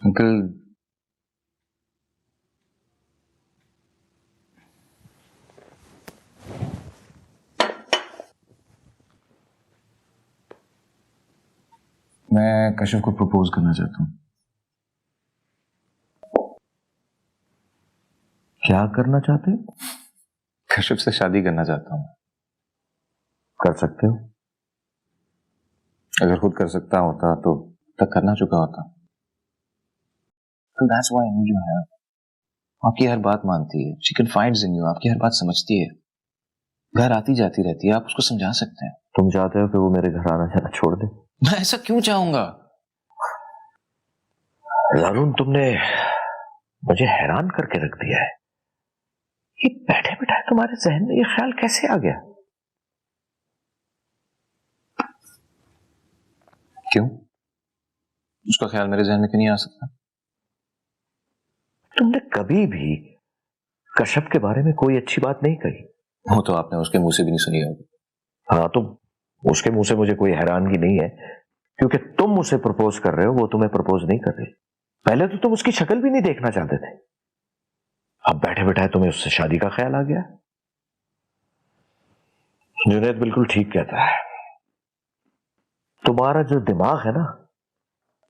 अंकल, मैं कशिफ को प्रपोज करना चाहता हूं। क्या करना चाहते हो? कशिफ से शादी करना चाहता हूं। कर सकते हो। अगर खुद कर सकता होता तो तक करना चुका होता। That's why I need your help. आपकी हर बात मानती है, she confides in you, आपकी हर बात समझती है, घर आती जाती रहती है, आप उसको समझा सकते हैं। तुम चाहते हो कि वो मेरे घर आना जाना छोड़ दे? मैं ऐसा क्यों चाहूंगा? ज़ारून, तुमने मुझे हैरान करके रख दिया है। ये बैठे बैठाए तुम्हारे जहन में ये ख्याल कैसे आ गया? क्यों? उसका ख्याल मेरे जहन में क्यों नहीं आ सकता? तुमने कभी भी कश्यप के बारे में कोई अच्छी बात नहीं कही। वो तो आपने उसके मुंह से भी नहीं सुनी होगी। हाँ, तो उसके मुंह से मुझे कोई हैरानगी नहीं है, क्योंकि तुम उसे प्रपोज कर रहे हो, वो तुम्हें प्रपोज नहीं कर रही। पहले तो तुम उसकी शक्ल भी नहीं देखना चाहते थे, अब बैठे बैठाए तुम्हें उससे शादी का ख्याल आ गया। जुनैद बिल्कुल ठीक कहता है, तुम्हारा जो दिमाग है ना,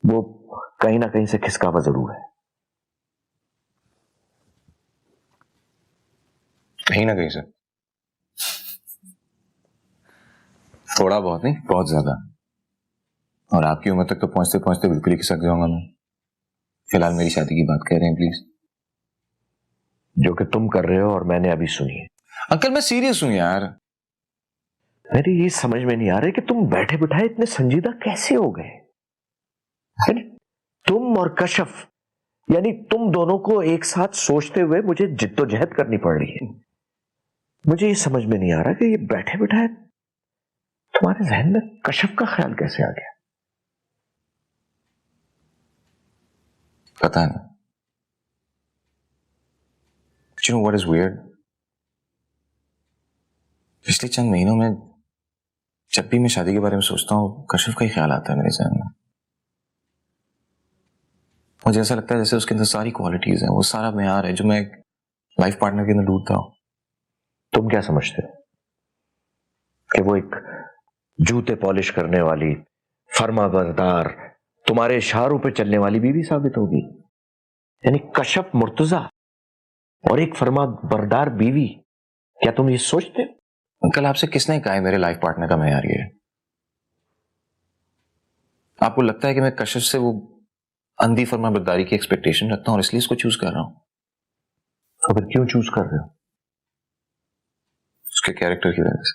वो कहीं ना कहीं से खिसका हुआ जरूर है। कहीं ना कहीं से, थोड़ा बहुत नहीं, बहुत ज्यादा। और आपकी उम्र तक तो पहुंचते पहुंचते बिल्कुल ही खिसक जाऊंगा मैं। फिलहाल मेरी शादी की बात कह रहे हैं प्लीज। जो कि तुम कर रहे हो और मैंने अभी सुनी है। अंकल, मैं सीरियस हूं यार। मेरी ये समझ में नहीं आ रहा है कि तुम बैठे बिठाए इतने संजीदा कैसे हो गए। तुम और कश्यप, यानी तुम दोनों को एक साथ सोचते हुए मुझे जिद्दोजहद करनी पड़ रही है। मुझे ये समझ में नहीं आ रहा कि ये बैठे बिठाए तुम्हारे जहन में कश्यप का ख्याल कैसे आ गया। पता नहीं। You know what is weird? पिछले चंद महीनों में जब भी मैं शादी के बारे में सोचता हूँ, कशिफ का ही ख्याल आता है मेरे जहन में। मुझे ऐसा लगता है जैसे उसके अंदर सारी क्वालिटीज हैं, वो सारा मेयार है जो मैं एक लाइफ पार्टनर के अंदर ढूंढता हूँ। तुम क्या समझते हो कि वो एक जूते पॉलिश करने वाली, फर्माबरदार, तुम्हारे इशारों पे चलने वाली बीवी साबित होगी? यानी कश्यप मुर्तजा और एक फर्माबरदार बीवी, क्या तुम ये सोचते हो? अंकल, आपसे किसने कहा है मेरे लाइफ पार्टनर का मेयार ये है? आपको लगता है कि मैं कशिफ से वो अंधी फर्माबरदारी की एक्सपेक्टेशन रखता हूँ और इसलिए इसको चूज कर रहा हूं? तो फिर क्यों चूज कर रहे हो? उसके कैरेक्टर की वजह से।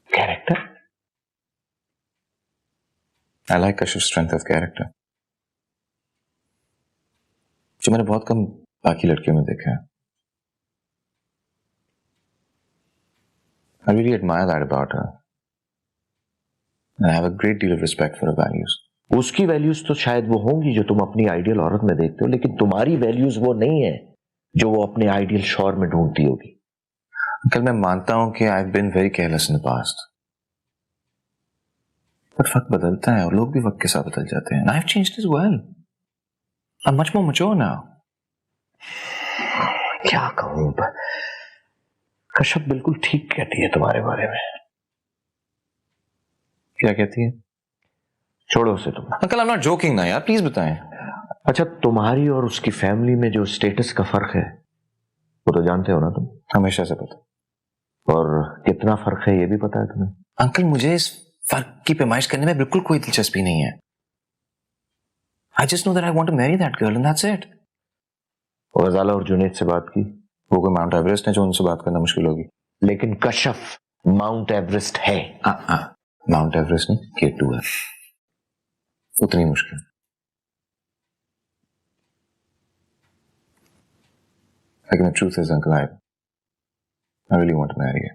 Character? I like Kashif strength of character, जो मैंने बहुत कम बाकी लड़कियों में देखा है। I really admire that about her. And I have a great deal of respect for her values. उसकी वैल्यूज तो शायद वो होंगी जो तुम अपनी आइडियल औरत में देखते हो, लेकिन तुम्हारी वैल्यूज वो नहीं है जो वो अपने आइडियल शौहर में ढूंढती होगी। अंकल, मैं मानता हूं कि I've been very careless in the past. But वक्त बदलता है और लोग भी वक्त के साथ बदल जाते हैं। I've changed as well. I'm much more mature now. क्या कहूं, कश्यप बिल्कुल ठीक कहती है तुम्हारे बारे में। क्या कहती है? छोड़ो उसे तुम। अंकल, I'm not joking ना यार, प्लीज बताएं। अच्छा, तुम्हारी और उसकी फैमिली में जो स्टेटस का फर्क है वो तो जानते हो ना तुम? हमेशा से पता। और कितना फर्क है ये भी पता है तुम्हें? अंकल, मुझे इस फर्क की पैमाइश करने में बिल्कुल कोई दिलचस्पी नहीं है। I just know that I want to marry that girl and that's it. गजाला और जुनैद से बात की? वो कोई माउंट एवरेस्ट है जो उनसे बात करना मुश्किल होगी। लेकिन कश्यप माउंट एवरेस्ट है। माउंट एवरेस्ट नहीं, K2 है, उतनी मुश्किल। लेकिन the truth is, uncle, I really want to marry you.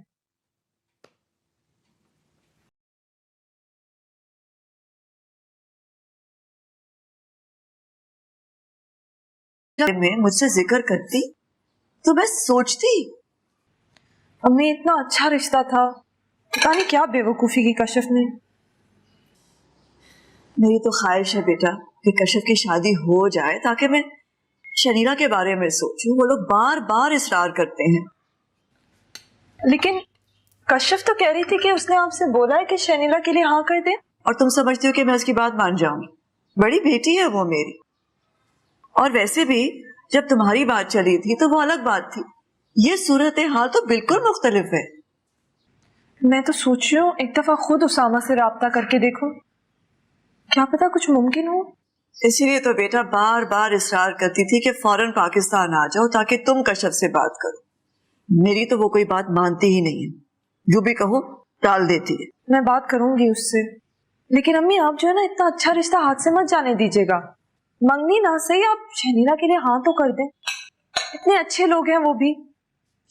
में मुझसे जिक्र करती तो मैं सोचती। अम्मी इतना अच्छा रिश्ता था, पता नहीं क्या बेवकूफी की कशिफ ने। मेरी तो ख्वाहिश है बेटा कि कशिफ की शादी हो जाए ताकि मैं शनीला के बारे में सोचूं। वो लोग बार बार इसरार करते हैं। लेकिन कशिफ तो कह रही थी कि उसने आपसे बोला है कि शनीला के लिए हाँ कर दे। और तुम समझती हो कि मैं उसकी बात मान जाऊंगी? बड़ी बेटी है वो मेरी। और वैसे भी जब तुम्हारी बात चली थी तो वो अलग बात थी। ये सूरत हाल तो बिल्कुल मुख्तलिफ है। मैं तो सोच रही हूँ एक दफा खुद उसामा से राब्ता करके देखो, क्या पता कुछ मुमकिन हो। इसीलिए तो बेटा बार बार इसरार करती थी कि फौरन पाकिस्तान आ जाओ ताकि तुम कशिफ से बात करो। मेरी तो वो कोई बात मानती ही नहीं है, जो भी कहो टाल देती है। मैं बात करूंगी उससे, लेकिन अम्मी आप जो है ना इतना अच्छा रिश्ता हाथ से मत जाने दीजिएगा। मंगनी ना सही, आप शनीला के लिए हाँ तो कर दें। इतने अच्छे लोग हैं वो भी,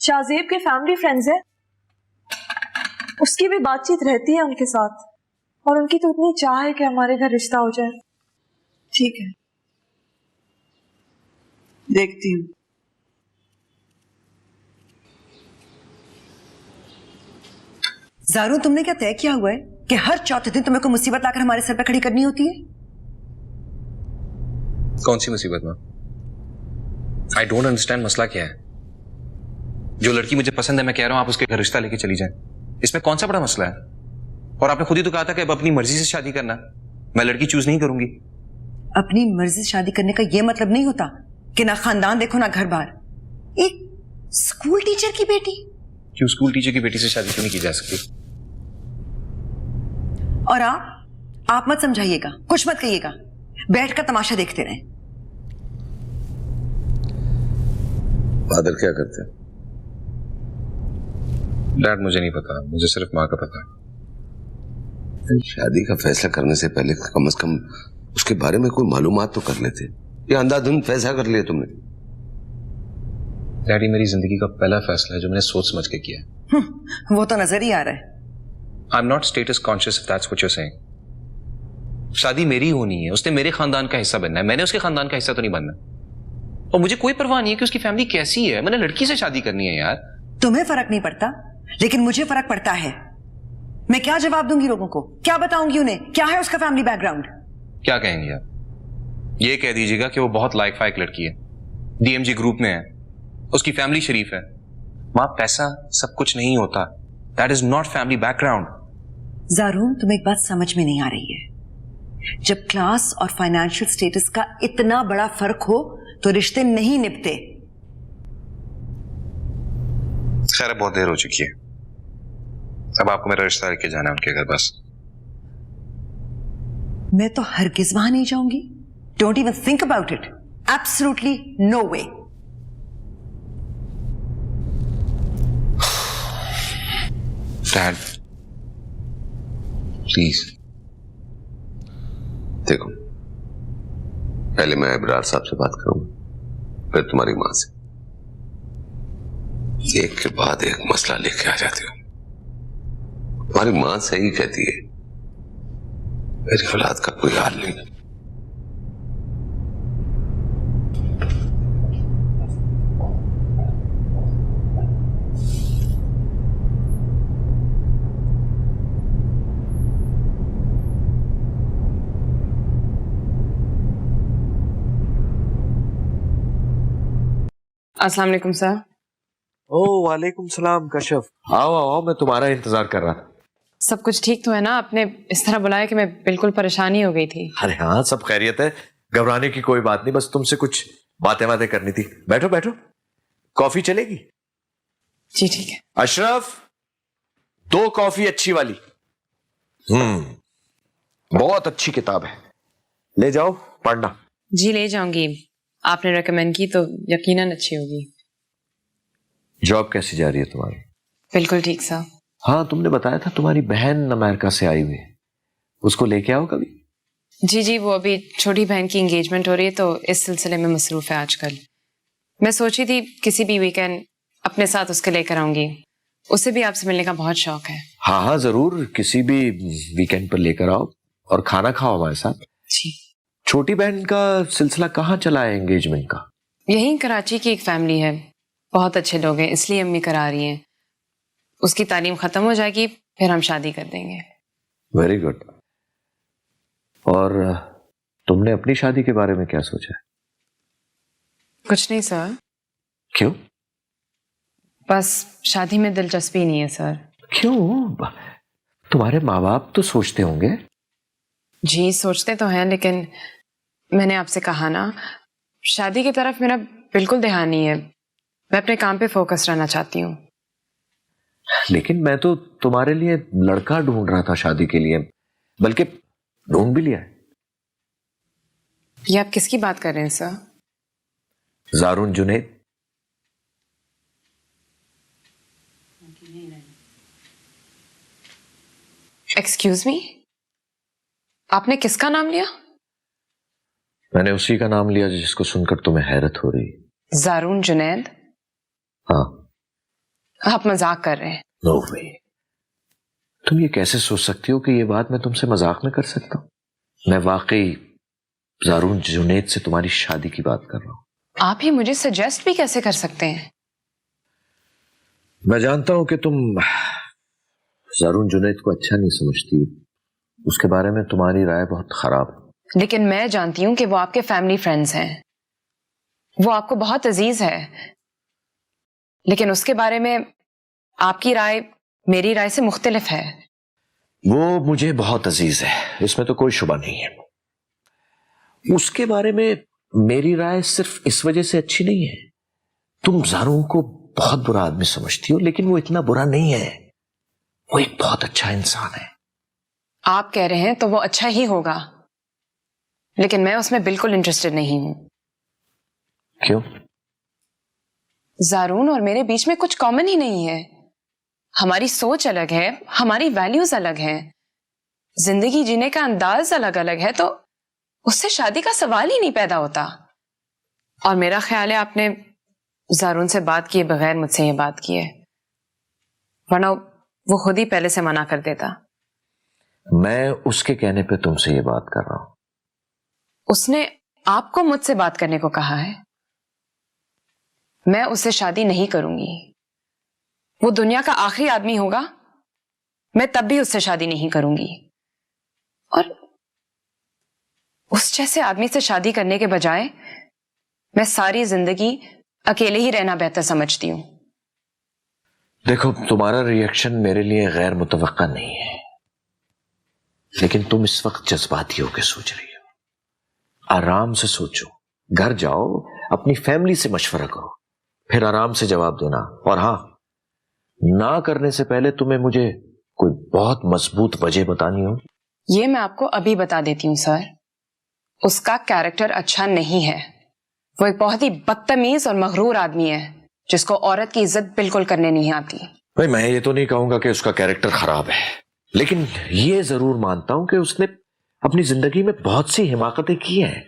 शाहजेब के फैमिली फ्रेंड्स हैं, उसकी भी बातचीत रहती है उनके साथ, और उनकी तो इतनी चाह है कि हमारे घर रिश्ता हो जाए। ठीक है, देखती हूँ। ज़ारू, तुमने क्या तय किया हुआ है कि हर चौथे दिन तुम्हें को मुसीबत लाकर हमारे सर पे खड़ी करनी होती है? कौन सी मुसीबत मां? आई डोंट अंडरस्टैंड, मसला क्या है? जो लड़की मुझे पसंद है मैं कह रहा हूं आप उसके घर रिश्ता लेके चली जाएं, इसमें कौन सा बड़ा मसला है? और आपने खुद ही तो कहा था कि अब अपनी मर्जी से शादी करना, मैं लड़की चूज नहीं करूंगी। अपनी मर्जी से शादी करने का यह मतलब नहीं होता कि ना खानदान देखो ना घर बार। एक स्कूल टीचर की बेटी। क्यों स्कूल टीचर की बेटी से शादी क्यों नहीं की जा सकती? और आप मत समझाइएगा, कुछ मत कहिएगा, बैठकर तमाशा देखते रहें। फादर क्या करते हैं? डैड मुझे नहीं पता, मुझे सिर्फ माँ का पता है। शादी का फैसला करने से पहले कम से कम उसके बारे में कोई मालूमात तो कर लेते। या अंधाधुंध फैसला कर लिया तुमने? डैडी मेरी जिंदगी का पहला फैसला है जो मैंने सोच समझ के किया है। वो तो नजर ही आ रहा है। I am not status conscious, if that's what you are saying. शादी मेरी होनी है, उसने मेरे खानदान का हिस्सा बनना है, मैंने उसके खानदान का हिस्सा तो नहीं बनना। और मुझे कोई परवाह नहीं है कि उसकी फैमिली कैसी है, मैंने लड़की से शादी करनी है यार। तुम्हें फर्क नहीं पड़ता, लेकिन मुझे फर्क पड़ता है। मैं क्या जवाब दूंगी लोगों को, क्या बताऊंगी उन्हें, क्या है उसका फैमिली बैकग्राउंड? क्या कहेंगे आप? ये कह दीजिएगा कि वो बहुत लाइक फाइक लड़की है, डीएमजी ग्रुप में है, उसकी फैमिली शरीफ है। मां, पैसा सब कुछ नहीं होता, that is not family background. Zaroon, तुम्हें एक बात समझ में नहीं आ रही है। जब क्लास और फाइनेंशियल स्टेटस का इतना बड़ा फर्क हो तो रिश्ते नहीं निभते। खैर बहुत देर हो चुकी है, अब आपको मेरा रिश्ता लेके जाना है उनके घर बस। मैं तो हरगिज वहां नहीं जाऊंगी। Don't even think about it. Absolutely no way. Dad please. देखो, पहले मैं इब्रार साहब से बात करूंगा, फिर तुम्हारी मां से। एक के बाद एक मसला लेके आ जाते हो। तुम्हारी मां सही कहती है, मेरी औलाद का कोई हाल नहीं। अस्सलाम वालेकुम सर। ओ वालेकुम सलाम कशफ, आओ आओ, मैं तुम्हारा इंतजार कर रहा था। सब कुछ ठीक तो है ना? आपने इस तरह बुलाया कि मैं बिल्कुल परेशानी हो गई थी। अरे हाँ, सब खैरियत है, घबराने की कोई बात नहीं, बस तुमसे कुछ बातें करनी थी। बैठो बैठो, कॉफी चलेगी? जी ठीक है। अशरफ, 2 कॉफी अच्छी वाली। बहुत अच्छी किताब है, ले जाओ पढ़ना। जी ले जाऊंगी, आपने रेकमेंड की तो यकीनन अच्छी होगी। जॉब कैसी जा रही है तुम्हारी? बिल्कुल ठीक सर। हाँ, तुमने बताया था तुम्हारी बहन अमेरिका से आई हुई है, उसको लेके आओ कभी। जी जी, वो अभी छोटी बहन की एंगेजमेंट हो रही है तो इस सिलसिले में मसरूफ है आजकल। मैं सोची थी किसी भी वीकेंड अपने साथ उसके लेकर आऊंगी, उसे भी आपसे मिलने का बहुत शौक है। हाँ हाँ जरूर, किसी भी वीकेंड पर लेकर आओ और खाना खाओ हमारे साथ। जी। छोटी बहन का सिलसिला कहाँ चला है एंगेजमेंट का? यही कराची की एक फैमिली है, बहुत अच्छे लोग हैं, इसलिए अम्मी करा रही हैं। उसकी तालीम खत्म हो जाएगी फिर हम शादी कर देंगे। Very good. और तुमने अपनी शादी के बारे में क्या सोचा है? कुछ नहीं सर, क्यों? बस शादी में दिलचस्पी नहीं है सर। क्यों? तुम्हारे माँ बाप तो सोचते होंगे। जी सोचते तो हैं, लेकिन मैंने आपसे कहा ना, शादी की तरफ मेरा बिल्कुल ध्यान नहीं है। मैं अपने काम पे फोकस रहना चाहती हूँ। लेकिन मैं तो तुम्हारे लिए लड़का ढूंढ रहा था शादी के लिए, बल्कि ढूंढ भी लिया है। ये आप किसकी बात कर रहे हैं सर? जारून जुनैद। एक्सक्यूज मी, आपने किसका नाम लिया? मैंने उसी का नाम लिया जिसको सुनकर तुम्हें हैरत हो रही। जारून जुनैद? हाँ। आप मजाक कर रहे हैं? नो वे। तुम ये कैसे सोच सकती हो कि ये बात मैं तुमसे मजाक में कर सकता हूँ? मैं वाकई जारून जुनैद से तुम्हारी शादी की बात कर रहा हूँ। आप ही मुझे सजेस्ट भी कैसे कर सकते हैं? मैं जानता हूं कि तुम जारून जुनैद को अच्छा नहीं समझती, उसके बारे में तुम्हारी राय बहुत खराब है। लेकिन मैं जानती हूं कि वो आपके फैमिली फ्रेंड्स हैं, वो आपको बहुत अजीज है, लेकिन उसके बारे में आपकी राय मेरी राय से मुख्तलिफ है। वो मुझे बहुत अजीज है, इसमें तो कोई शुबा नहीं है। उसके बारे में मेरी राय सिर्फ इस वजह से अच्छी नहीं है, तुम जारून को बहुत बुरा आदमी समझती हो, लेकिन वो इतना बुरा नहीं है, वो एक बहुत अच्छा इंसान है। आप कह रहे हैं तो वो अच्छा ही होगा, लेकिन मैं उसमें बिल्कुल इंटरेस्टेड नहीं हूं। क्यों? जारून और मेरे बीच में कुछ कॉमन ही नहीं है। हमारी सोच अलग है, हमारी वैल्यूज अलग हैं, जिंदगी जीने का अंदाज अलग अलग है, तो उससे शादी का सवाल ही नहीं पैदा होता। और मेरा ख्याल है आपने जारून से बात किए बगैर मुझसे ये बात की है, वरना वो खुद ही पहले से मना कर देता। मैं उसके कहने पे तुमसे ये बात कर रहा हूं। उसने आपको मुझसे बात करने को कहा है। मैं उससे शादी नहीं करूंगी। वो दुनिया का आखिरी आदमी होगा, मैं तब भी उससे शादी नहीं करूंगी। और उस जैसे आदमी से शादी करने के बजाय मैं सारी जिंदगी अकेले ही रहना बेहतर समझती हूं। देखो, तुम्हारा रिएक्शन मेरे लिए गैर मुतवक्का नहीं है, लेकिन तुम इस वक्त जज्बाती होकर सोच रही हो। आराम से सोचो, घर जाओ, अपनी फैमिली से मशवरा करो, फिर आराम से जवाब देना। और हां, ना करने से पहले तुम्हें मुझे कोई बहुत मजबूत वजह बतानी हो। ये मैं आपको अभी बता देती हूँ सर। उसका कैरेक्टर अच्छा नहीं है। वो एक बहुत ही बदतमीज और मगरूर आदमी है, जिसको औरत की इज्जत बिल्कुल करने नहीं आती। भाई, मैं ये तो नहीं कहूंगा कि उसका कैरेक्टर खराब है, लेकिन ये जरूर मानता हूं कि उसने अपनी जिंदगी में बहुत सी हिमाकतें की हैं,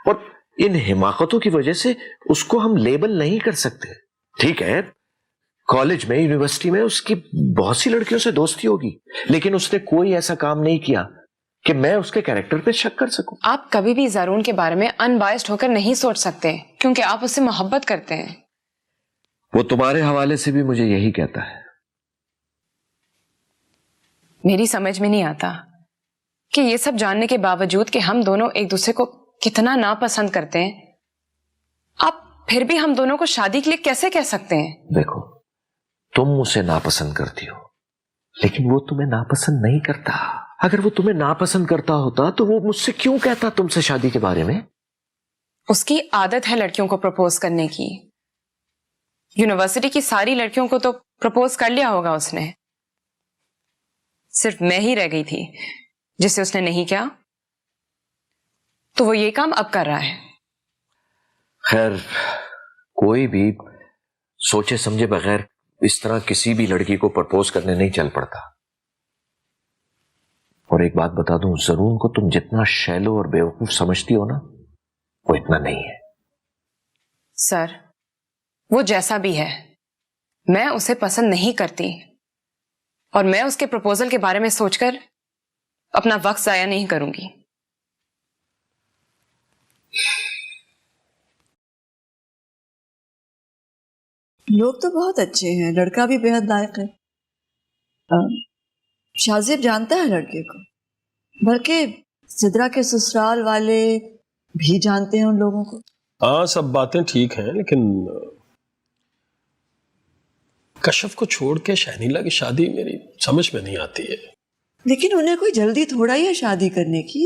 और इन हिमाकतों की वजह से उसको हम लेबल नहीं कर सकते। ठीक है, कॉलेज में, यूनिवर्सिटी में उसकी बहुत सी लड़कियों से दोस्ती होगी, लेकिन उसने कोई ऐसा काम नहीं किया कि मैं उसके कैरेक्टर पे शक कर सकूं। आप कभी भी जारून के बारे में अनबायस्ड होकर नहीं सोच सकते, क्योंकि आप उससे मोहब्बत करते हैं। वो तुम्हारे हवाले से भी मुझे यही कहता है। मेरी समझ में नहीं आता कि ये सब जानने के बावजूद कि हम दोनों एक दूसरे को कितना नापसंद करते हैं, आप फिर भी हम दोनों को शादी के लिए कैसे कह सकते हैं? देखो, तुम उसे नापसंद करती हो, लेकिन वो तुम्हें नापसंद नहीं करता। अगर वो तुम्हें नापसंद करता होता तो वो मुझसे क्यों कहता तुमसे शादी के बारे में? उसकी आदत है लड़कियों को प्रपोज करने की। यूनिवर्सिटी की सारी लड़कियों को तो प्रपोज कर लिया होगा उसने, सिर्फ मैं ही रह गई थी जिसे उसने नहीं किया, तो वो ये काम अब कर रहा है। खैर, कोई भी सोचे समझे बगैर इस तरह किसी भी लड़की को प्रपोज करने नहीं चल पड़ता। और एक बात बता दूं, जरून को तुम जितना शैलो और बेवकूफ समझती हो ना, वो इतना नहीं है। सर, वो जैसा भी है, मैं उसे पसंद नहीं करती, और मैं उसके प्रपोजल के बारे में सोचकर अपना वक्त जाया नहीं करूंगी। लोग तो बहुत अच्छे हैं, लड़का भी बेहद लायक है। शाहजेब जानता है लड़के को, बल्कि सिद्रा के ससुराल वाले भी जानते हैं उन लोगों को। हाँ, सब बातें ठीक हैं, लेकिन कशफ को छोड़ के शहनीला की शादी मेरी समझ में नहीं आती है। लेकिन उन्हें कोई जल्दी थोड़ा ही है शादी करने की।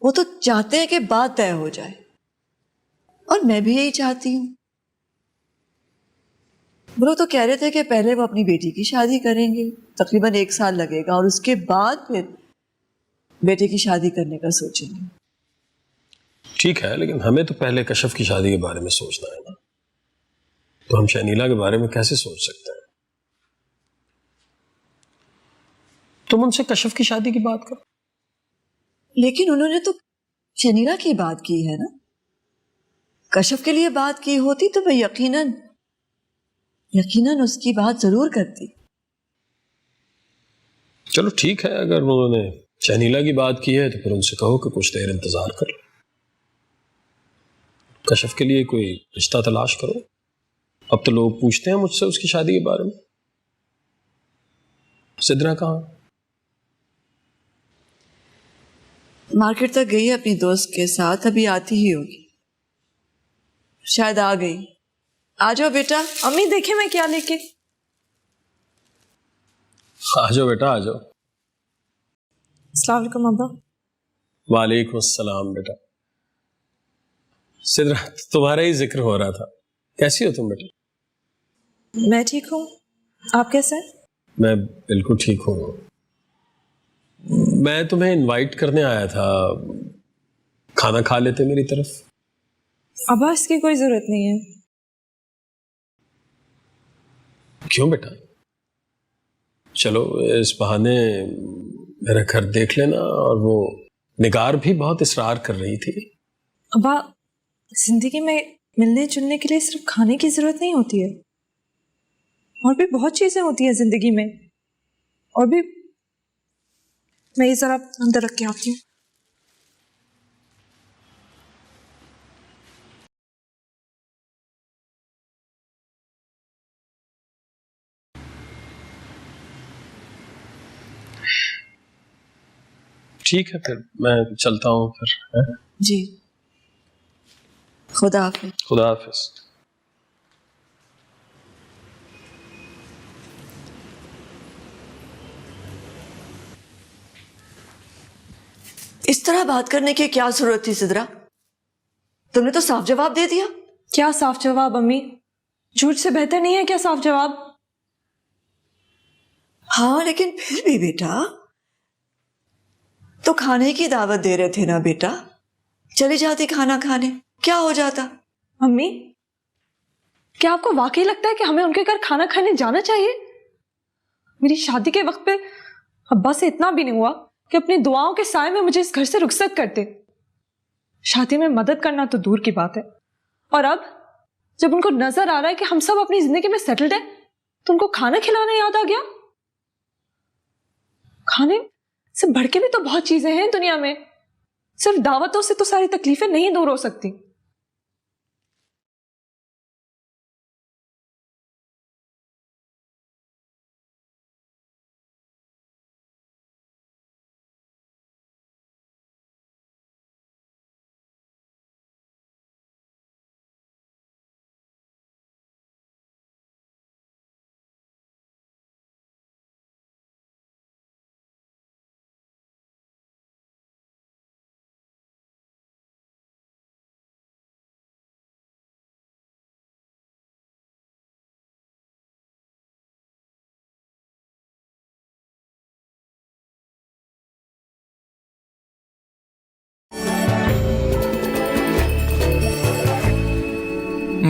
वो तो चाहते हैं कि बात तय हो जाए, और मैं भी यही चाहती हूँ। वो लोग तो कह रहे थे कि पहले वो अपनी बेटी की शादी करेंगे, तकरीबन 1 साल लगेगा, और उसके बाद फिर बेटे की शादी करने का सोचेंगे। ठीक है, लेकिन हमें तो पहले कशफ की शादी के बारे में सोचना है ना। तो हम शहनीला के बारे में कैसे सोच सकते हैं? तुम उनसे कशफ की शादी की बात करो। लेकिन उन्होंने तो शहनीला की बात की है ना। कशफ के लिए बात की होती तो मैं यकीनन उसकी बात जरूर करती। चलो ठीक है, अगर उन्होंने शहनीला की बात की है तो फिर उनसे कहो कि कुछ देर इंतजार कर लो, कशफ के लिए कोई रिश्ता तलाश करो। अब तो लोग पूछते हैं मुझसे उसकी शादी के बारे में। सिद्रा कहाँ? मार्केट तक गई है अपनी दोस्त के साथ, अभी आती ही होगी, शायद आ गई। आ जाओ बेटा। अम्मी देखे मैं क्या लेके। आ जाओ बेटा, आ जाओ। अस्सलाम वालेकुम अब्बा। वालेकुम अस्सलाम बेटा। सिद्रा, तुम्हारा ही जिक्र हो रहा था। कैसी हो तुम बेटा? मैं ठीक हूँ, आप कैसे हैं? मैं बिल्कुल ठीक हूँ। मैं तुम्हें इनवाइट करने आया था, खाना खा लेते मेरी तरफ। अब्बा इसकी कोई जरूरत नहीं है। क्यों बेटा? चलो इस बहाने मेरा घर देख लेना। और वो निगार भी बहुत इसरार कर रही थी। अब्बा जिंदगी में मिलने जुलने के लिए सिर्फ खाने की जरूरत नहीं होती है, और भी बहुत चीजें होती हैं जिंदगी में। और भी मैं ये जरा अंदर रख के आती हूँ। ठीक है, फिर मैं चलता हूँ फिर, है? जी, खुदा हाफिज। खुदा हाफिज। इस तरह बात करने की क्या जरूरत थी सिद्रा? तुमने तो साफ जवाब दे दिया। क्या साफ जवाब अम्मी? झूठ से बेहतर नहीं है क्या साफ जवाब? हाँ, लेकिन फिर भी बेटा, तो खाने की दावत दे रहे थे ना बेटा। चली जाती खाना खाने, क्या हो जाता? अम्मी क्या आपको वाकई लगता है कि हमें उनके घर खाना खाने जाना चाहिए? मेरी शादी के वक्त पे अब्बा से इतना भी नहीं हुआ कि अपनी दुआओं के साए में मुझे इस घर से रुखसत करते। शादी में मदद करना तो दूर की बात है, और अब जब उनको नजर आ रहा है कि हम सब अपनी जिंदगी में सेटल्ड है, तो उनको खाना खिलाना याद आ गया। खाने से बढ़ के भी तो बहुत चीजें हैं दुनिया में। सिर्फ दावतों से तो सारी तकलीफें नहीं दूर हो सकती।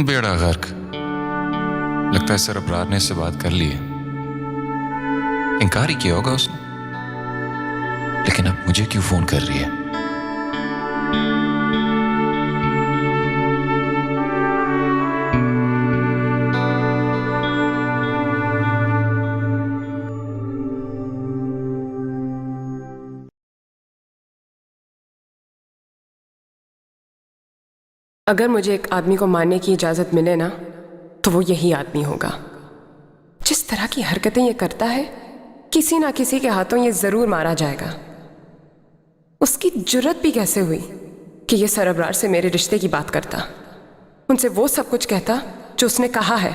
बेड़ा गर्क। लगता है सर अबरार ने इससे बात कर ली है। इनकार ही किया होगा उसने, लेकिन अब मुझे क्यों फोन कर रही है? अगर मुझे एक आदमी को मारने की इजाज़त मिले ना, तो वो यही आदमी होगा। जिस तरह की हरकतें ये करता है, किसी ना किसी के हाथों ये जरूर मारा जाएगा। उसकी जुर्रत भी कैसे हुई कि ये सरअबरार से मेरे रिश्ते की बात करता, उनसे वो सब कुछ कहता जो उसने कहा है।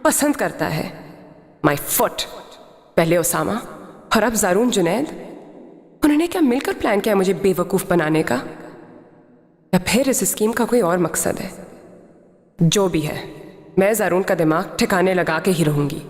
पसंद करता है माई फुट। पहले उसामा और अब ज़ारून जुनैद। उन्होंने क्या मिलकर प्लान किया मुझे बेवकूफ़ बनाने का, या फिर इस स्कीम का कोई और मकसद है? जो भी है, मैं ज़ारून का दिमाग ठिकाने लगा के ही रहूंगी।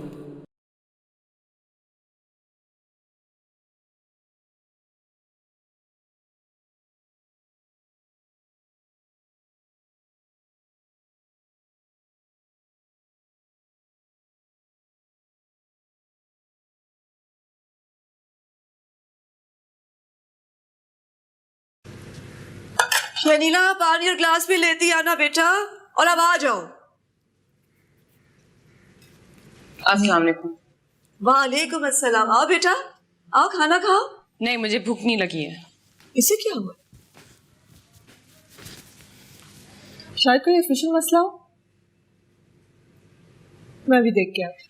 शनीला, पानी और ग्लास भी लेती आना बेटा, और अब आ जाओ। अस्सलाम वालेकुम। वालेकुम अस्सलाम। आओ बेटा, आओ खाना खाओ। नहीं, मुझे भूख नहीं लगी है। इसे क्या हुआ? शायद कोई ऑफिशियल मसला हो। मैं भी देख के आती।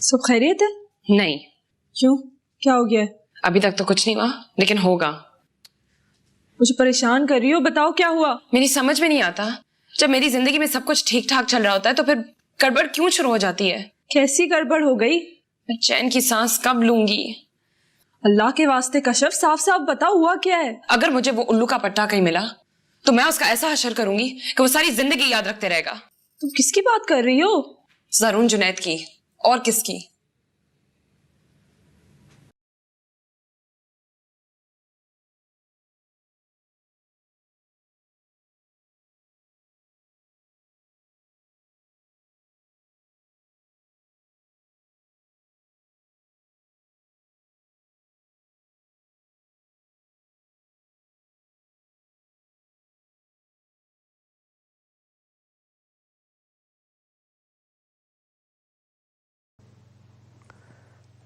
सब खैरियत है? नहीं। क्यों, क्या हो गया है? अभी तक तो कुछ नहीं हुआ, लेकिन होगा। मुझे परेशान कर रही हो, बताओ क्या हुआ? मेरी समझ में नहीं आता, जब मेरी जिंदगी में सब कुछ ठीक ठाक चल रहा होता है तो फिर गड़बड़ क्यों शुरू हो जाती है? कैसी गड़बड़ हो गई? मैं चैन की सांस कब लूंगी? अल्लाह के वास्ते कशफ, साफ साफ बताओ हुआ क्या है? अगर मुझे वो उल्लू का पट्टा कहीं मिला तो मैं उसका ऐसा हशर करूंगी कि वो सारी जिंदगी याद रखते रहेगा। तुम किसकी बात कर रही हो? ज़ारून जुनैद की। और किसकी?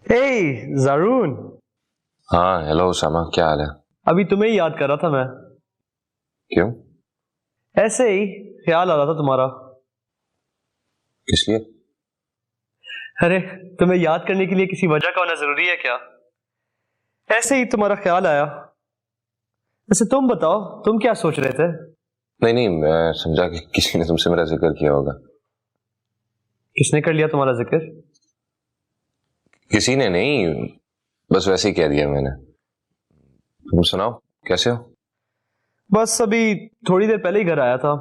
हे ज़ारून। हाँ हेलो उसामा, क्या हाल है? अभी तुम्हें ही याद कर रहा था मैं। क्यों? ऐसे ही ख्याल आ रहा था तुम्हारा। किस लिए? अरे, तुम्हें याद करने के लिए किसी वजह का होना जरूरी है क्या? ऐसे ही तुम्हारा ख्याल आया। वैसे तुम बताओ, तुम क्या सोच रहे थे? नहीं नहीं, मैं समझा कि किसी ने तुमसे मेरा जिक्र किया होगा। किसने कर लिया तुम्हारा जिक्र? किसी ने नहीं, बस वैसे ही कह दिया मैंने। तुम सुनाओ, कैसे हो? बस अभी थोड़ी देर पहले ही घर आया था।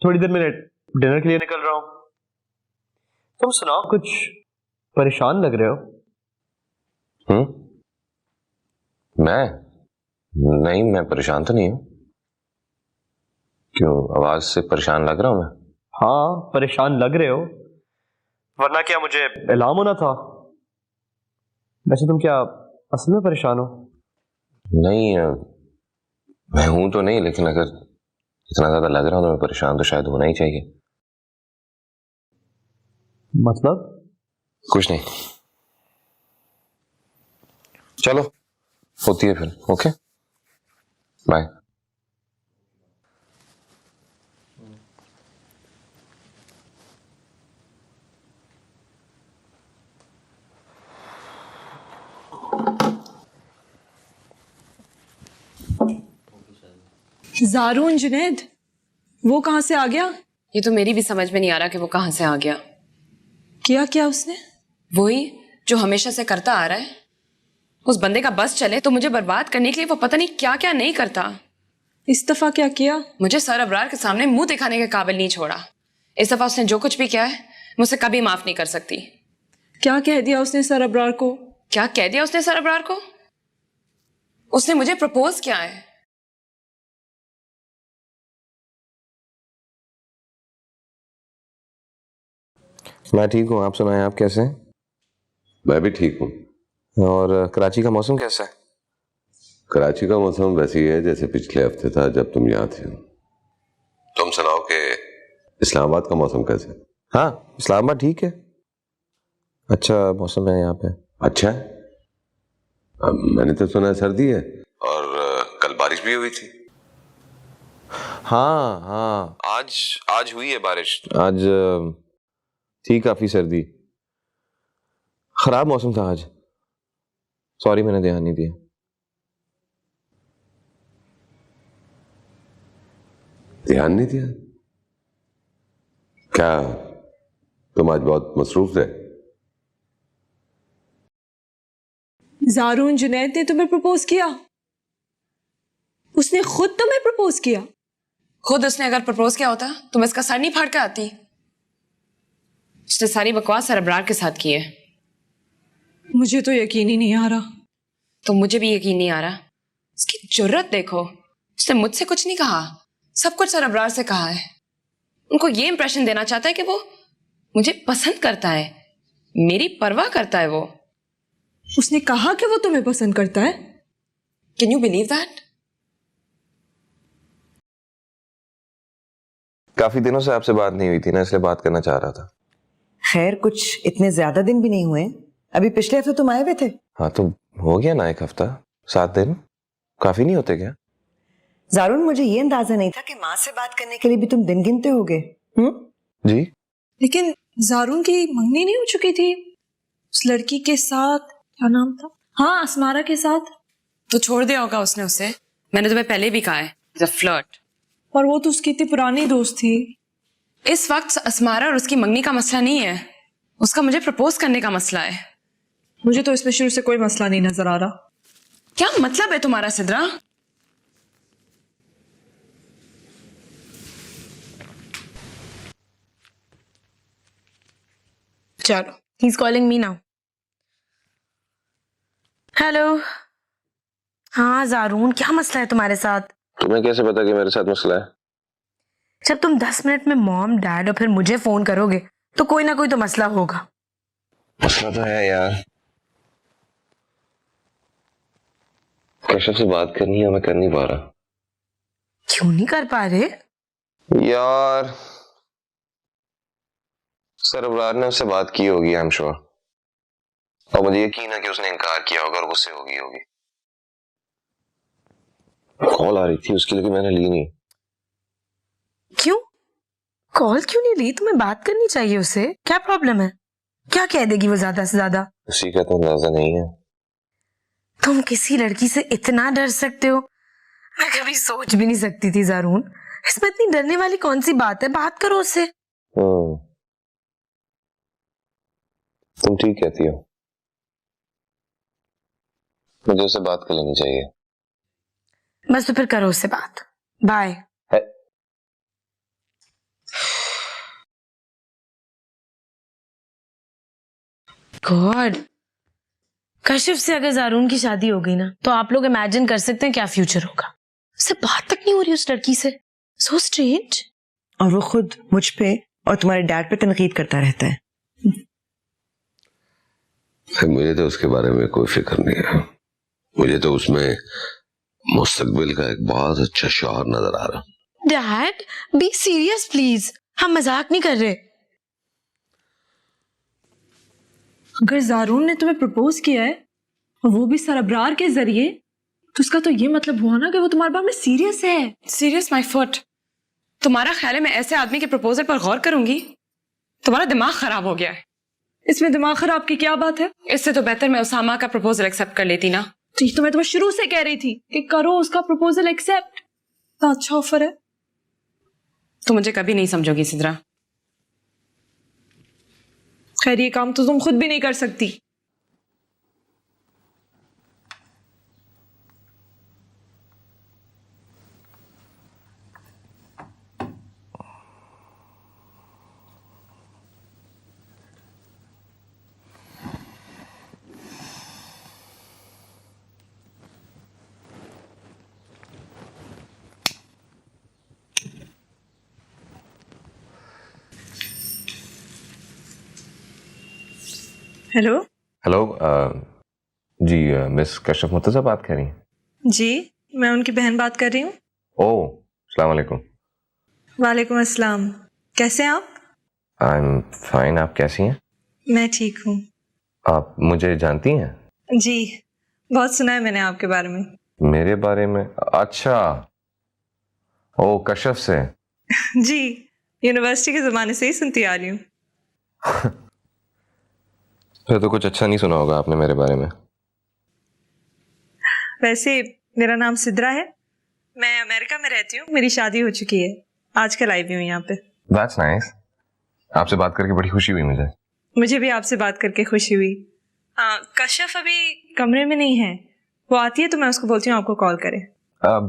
थोड़ी देर में डिनर के लिए निकल रहा हूं। तुम सुनाओ, कुछ परेशान लग रहे हो। मैं? नहीं, मैं परेशान तो नहीं हूं। क्यों, आवाज से परेशान लग रहा हूं मैं? हाँ, परेशान लग रहे हो, वरना क्या मुझे इल्हाम होना था? वैसे तुम क्या असल में परेशान हो? नहीं, मैं हूं तो नहीं, लेकिन अगर इतना ज्यादा लग रहा हूं तो मैं परेशान तो शायद होना ही चाहिए। मतलब? कुछ नहीं, चलो होती है फिर। Okay, bye. ज़ारून जुनैद, वो कहां से आ गया? ये तो मेरी भी समझ में नहीं आ रहा कि वो कहां से आ गया। किया क्या उसने? वही जो हमेशा से करता आ रहा है। उस बंदे का बस चले तो मुझे बर्बाद करने के लिए वो पता नहीं क्या क्या नहीं करता। इस दफा क्या किया? मुझे सरअबरार के सामने मुंह दिखाने के काबिल नहीं छोड़ा। इस दफा उसने जो कुछ भी किया है, मुझसे कभी माफ नहीं कर सकती। क्या कह दिया उसने सरअबरार को? क्या कह दिया उसने सरअबरार को? उसने मुझे प्रपोज किया है। मैं ठीक हूँ, आप सुनाएं, आप कैसे हैं? मैं भी ठीक हूँ। और कराची का मौसम कैसा है? कराची का मौसम वैसे ही है जैसे पिछले हफ्ते था जब तुम यहाँ थे। तुम सुनाओ कि इस्लामाबाद का मौसम कैसे? हाँ, इस्लामाबाद ठीक है, अच्छा मौसम है यहाँ पे। अच्छा है? मैंने तो सुना सर्दी है, और बारिश भी हुई थी। हाँ हाँ, आज हुई है बारिश। आज थी काफी सर्दी, खराब मौसम था आज। सॉरी मैंने ध्यान नहीं दिया। ध्यान नहीं दिया? क्या तुम आज बहुत मसरूफ थे? जारून जुनैद ने तुम्हें प्रपोज किया? उसने खुद तुम्हें प्रपोज किया? खुद उसने अगर प्रपोज किया होता तो मैं इसका सर नहीं फाड़ के आती। उसने सारी बकवास सरबरार के साथ की है। मुझे तो यकीन ही नहीं आ रहा। तो मुझे भी यकीन नहीं आ रहा। उसकी जुर्रत देखो, उसने मुझसे कुछ नहीं कहा, सब कुछ सरबरार से कहा है। उनको ये इंप्रेशन देना चाहता है कि वो मुझे पसंद करता है, मेरी परवाह करता है। वो उसने कहा कि वो तुम्हें पसंद करता है? Can you believe that? काफी दिनों से आपसे बात नहीं हुई थी ना, इसलिए बात करना चाह रहा था। खैर कुछ इतने ज्यादा दिन भी नहीं हुए, अभी पिछले हफ्ते तुम आए हुए थे। हाँ तो हो गया ना 1 हफ्ता, 7 दिन काफी नहीं होते क्या? जारून मुझे ये अंदाजा नहीं था कि माँ से बात करने के लिए भी तुम दिन गिनते होगे। जी लेकिन जारून की मंगनी नहीं हो चुकी थी उस लड़की के साथ? क्या नाम था? हाँ, असमारा के साथ। तो छोड़ दिया होगा उसने उसे। मैंने तुम्हें पहले भी कहा है, फ्लर्ट। और वो तो उसकी इतनी पुरानी दोस्त थी। इस वक्त असमारा और उसकी मंगनी का मसला नहीं है, उसका मुझे प्रपोज करने का मसला है। मुझे तो इसमें शुरू से कोई मसला नहीं नजर आ रहा। क्या मतलब है तुम्हारा सिद्रा? चलो, he is calling me now. Hello. हाँ जारून, क्या मसला है तुम्हारे साथ? तुम्हें कैसे पता कि मेरे साथ मसला है? जब तुम 10 मिनट में मॉम, डैड और फिर मुझे फोन करोगे तो कोई ना कोई तो मसला होगा। मसला तो है यार। कश्यप से बात करनी है, मैं कर नहीं पा रहा। क्यों नहीं कर पा रहे? यार सरबरार ने उससे बात की होगी, आई एम श्योर। और मुझे यकीन है कि उसने इनकार किया होगा और गुस्से होगी। कॉल आ रही थी उसकी, लेकिन मैंने ली नहीं। क्यों? कॉल क्यों नहीं ली? तुम्हें बात करनी चाहिए उससे। क्या प्रॉब्लम है? क्या कह देगी वो ज्यादा से ज्यादा? उसी का तो अंदाजा नहीं है। तुम किसी लड़की से इतना डर सकते हो, मैं कभी सोच भी नहीं सकती थी जारून। इसमें इतनी डरने वाली कौन सी बात है? बात करो उससे। तुम ठीक कहती हो, मुझे उससे बात कर लेनी चाहिए। बस तो फिर करो उससे बात। बाय। गॉड, कशिफ से अगर जारून की शादी हो गई ना तो आप लोग इमेजिन कर सकते हैं क्या फ्यूचर होगा। उससे बात तक नहीं हो रही उस लड़की से। So strange. और वो खुद मुझ पे और तुम्हारे डैड पे तनकीद करता रहता है। मुझे तो उसके बारे में कोई फिक्र नहीं है। मुझे तो उसमें मुस्तकबिल का एक बहुत अच्छा शौहर नजर आ रहा। डैड बी सीरियस प्लीज, हम मजाक नहीं कर रहे। अगर जारून ने तुम्हें प्रपोज किया है और वो भी सरबरार के जरिए, तो उसका तो ये मतलब हुआ ना कि वो तुम्हारे बारे में सीरियस है। Serious my foot. तुम्हारा ख्याल है मैं ऐसे आदमी के प्रपोजल पर गौर करूंगी? तुम्हारा दिमाग खराब हो गया है। इसमें दिमाग खराब की क्या बात है? इससे तो बेहतर मैं उसामा का प्रपोजल एक्सेप्ट कर लेती ना। तो ये तो मैं तुम्हें शुरू से कह रही थी कि करो उसका प्रपोजल एक्सेप्ट। तो अच्छा ऑफर है। तुम मुझे कभी नहीं समझोगी सिद्रा। खैर ये काम तो तुम खुद भी नहीं कर सकती। हेलो। हेलो जी, मिस कश्यप मुर्तजा बात कर रही हैं? जी, मैं उनकी बहन बात कर रही हूँ। ओह, अस्सलाम वालेकुम। वालेकुम अस्सलाम। कैसे हैं आप? आई एम फाइन, आप कैसी हैं? मैं ठीक हूँ। आप मुझे जानती हैं? जी, बहुत सुना है मैंने आपके बारे में। मेरे बारे में? अच्छा, ओ कश्यप से। जी, यूनिवर्सिटी के जमाने से ही सुनती आ रही हूँ। फिर तो कुछ अच्छा नहीं सुना होगा आपने मेरे बारे में। वैसे मेरा नाम सिद्रा है, मैं अमेरिका में रहती हूँ, मेरी शादी हो चुकी है, आजकल आई भी हूँ यहाँ पे। That's nice. आपसे बात करके बड़ी खुशी हुई मुझे। मुझे भी आपसे बात करके खुशी हुई। कश्यप अभी कमरे में नहीं है, वो आती है तो मैं उसको बोलती हूँ आपको कॉल करे।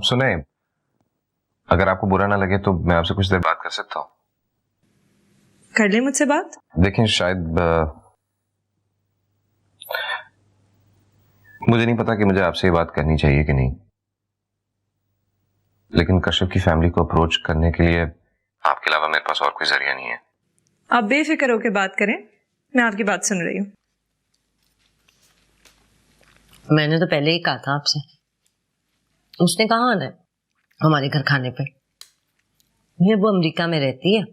सुने, अगर आपको बुरा ना लगे तो मैं आपसे कुछ देर बात कर सकता हूँ? कर ले मुझसे बात। देखें, शायद मुझे नहीं पता कि मुझे आपसे ये बात करनी चाहिए कि नहीं, लेकिन कश्यप की फैमिली को अप्रोच करने के लिए आपके अलावा मेरे पास और कोई जरिया नहीं है। आप बेफिक्र होकर बात करें, मैं आपकी बात सुन रही हूँ। मैंने तो पहले ही कहा था आपसे, उसने कहाँ आना है हमारे घर खाने पे। ये वो अमेरिका में रहती है,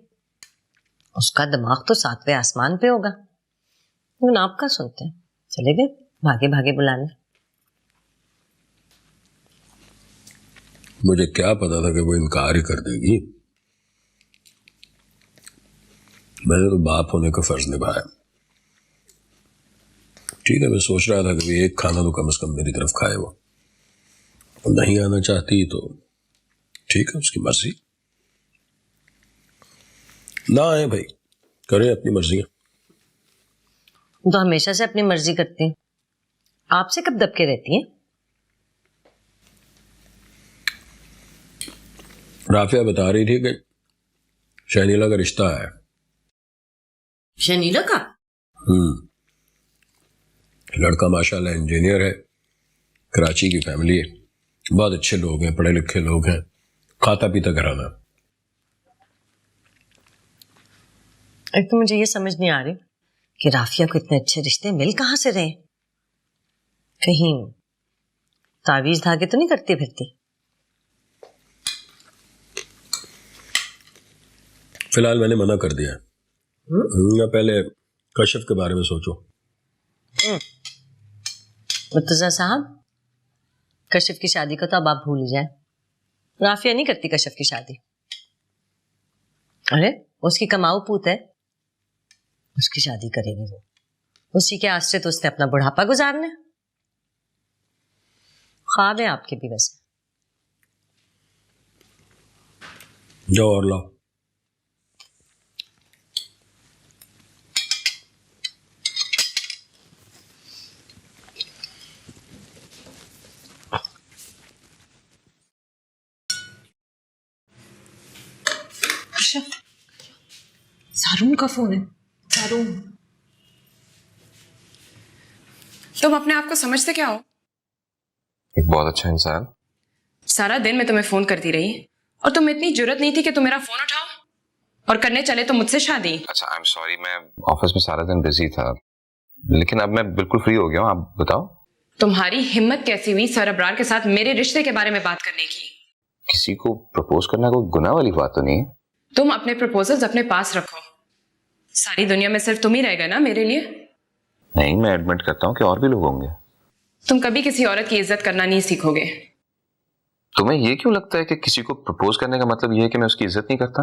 उसका दिमाग तो 7वें आसमान पे होगा। लेकिन आप क्या सुनते हैं, चले गए भागे भागे बुलाने। मुझे क्या पता था कि वो इनकार ही कर देगी। मैंने तो बाप होने का फर्ज निभाया। ठीक है, मैं सोच रहा था कि एक खाना तो कम से कम मेरी तरफ खाए वो, और नहीं आना चाहती तो ठीक है, उसकी मर्जी। ना आए भाई, करे अपनी मर्जी। तो हमेशा से अपनी मर्जी करती हैं, आपसे कब दबके रहती हैं? राफिया बता रही थी कि शनीला का रिश्ता है। शनीला का? लड़का माशाल्लाह इंजीनियर है, कराची की फैमिली है, बहुत अच्छे लोग हैं, पढ़े लिखे लोग हैं, खाता पीता घराना। एक तो मुझे ये समझ नहीं आ रही कि राफिया को इतने अच्छे रिश्ते मिल कहां से रहे। कहीं तावीज धागे तो नहीं करती फिरती? फिलहाल मैंने मना कर दिया। ना पहले कश्यप के बारे में सोचो। मुर्तजा साहब, कश्यप की शादी को तो अब आप भूल ही जाए। राफिया नहीं करती कश्यप की शादी। अरे उसकी कमाऊ पूत है, उसकी शादी करेगी वो। उसी के आश्रित तो उसने अपना बुढ़ापा गुजारना है। ख्वाब है आपके भी वैसे। जाओ और लाओ। सारून का फोन है। सारून, तुम अपने आप को समझते क्या हो? एक बहुत अच्छा इंसान। सारा दिन मैं तुम्हें फोन करती रही और तुम इतनी जुर्रत नहीं थी कि तुम मेरा फोन उठाओ और करने चले तो मुझसे शादी। अच्छा, आई एम सॉरी, मैं ऑफिस में सारा दिन बिजी था, लेकिन अब मैं बिल्कुल फ्री हो गया हूँ। आप बताओ। तुम्हारी हिम्मत कैसी हुई सर अब्रार के साथ मेरे रिश्ते के बारे में बात करने की? किसी को प्रपोज करना कोई गुनाह वाली बात तो नहीं है। तुम अपने प्रपोजल्स अपने पास रखो, सारी दुनिया में सिर्फ तुम ही रह गए ना मेरे लिए। नहीं, मैं एडमिट करता हूँ कि और भी लोग होंगे। तुम कभी किसी औरत की इज्जत करना नहीं सीखोगे। तुम्हें ये क्यों लगता है कि किसी को प्रपोज करने का मतलब ये है कि मैं उसकी इज्जत नहीं करता?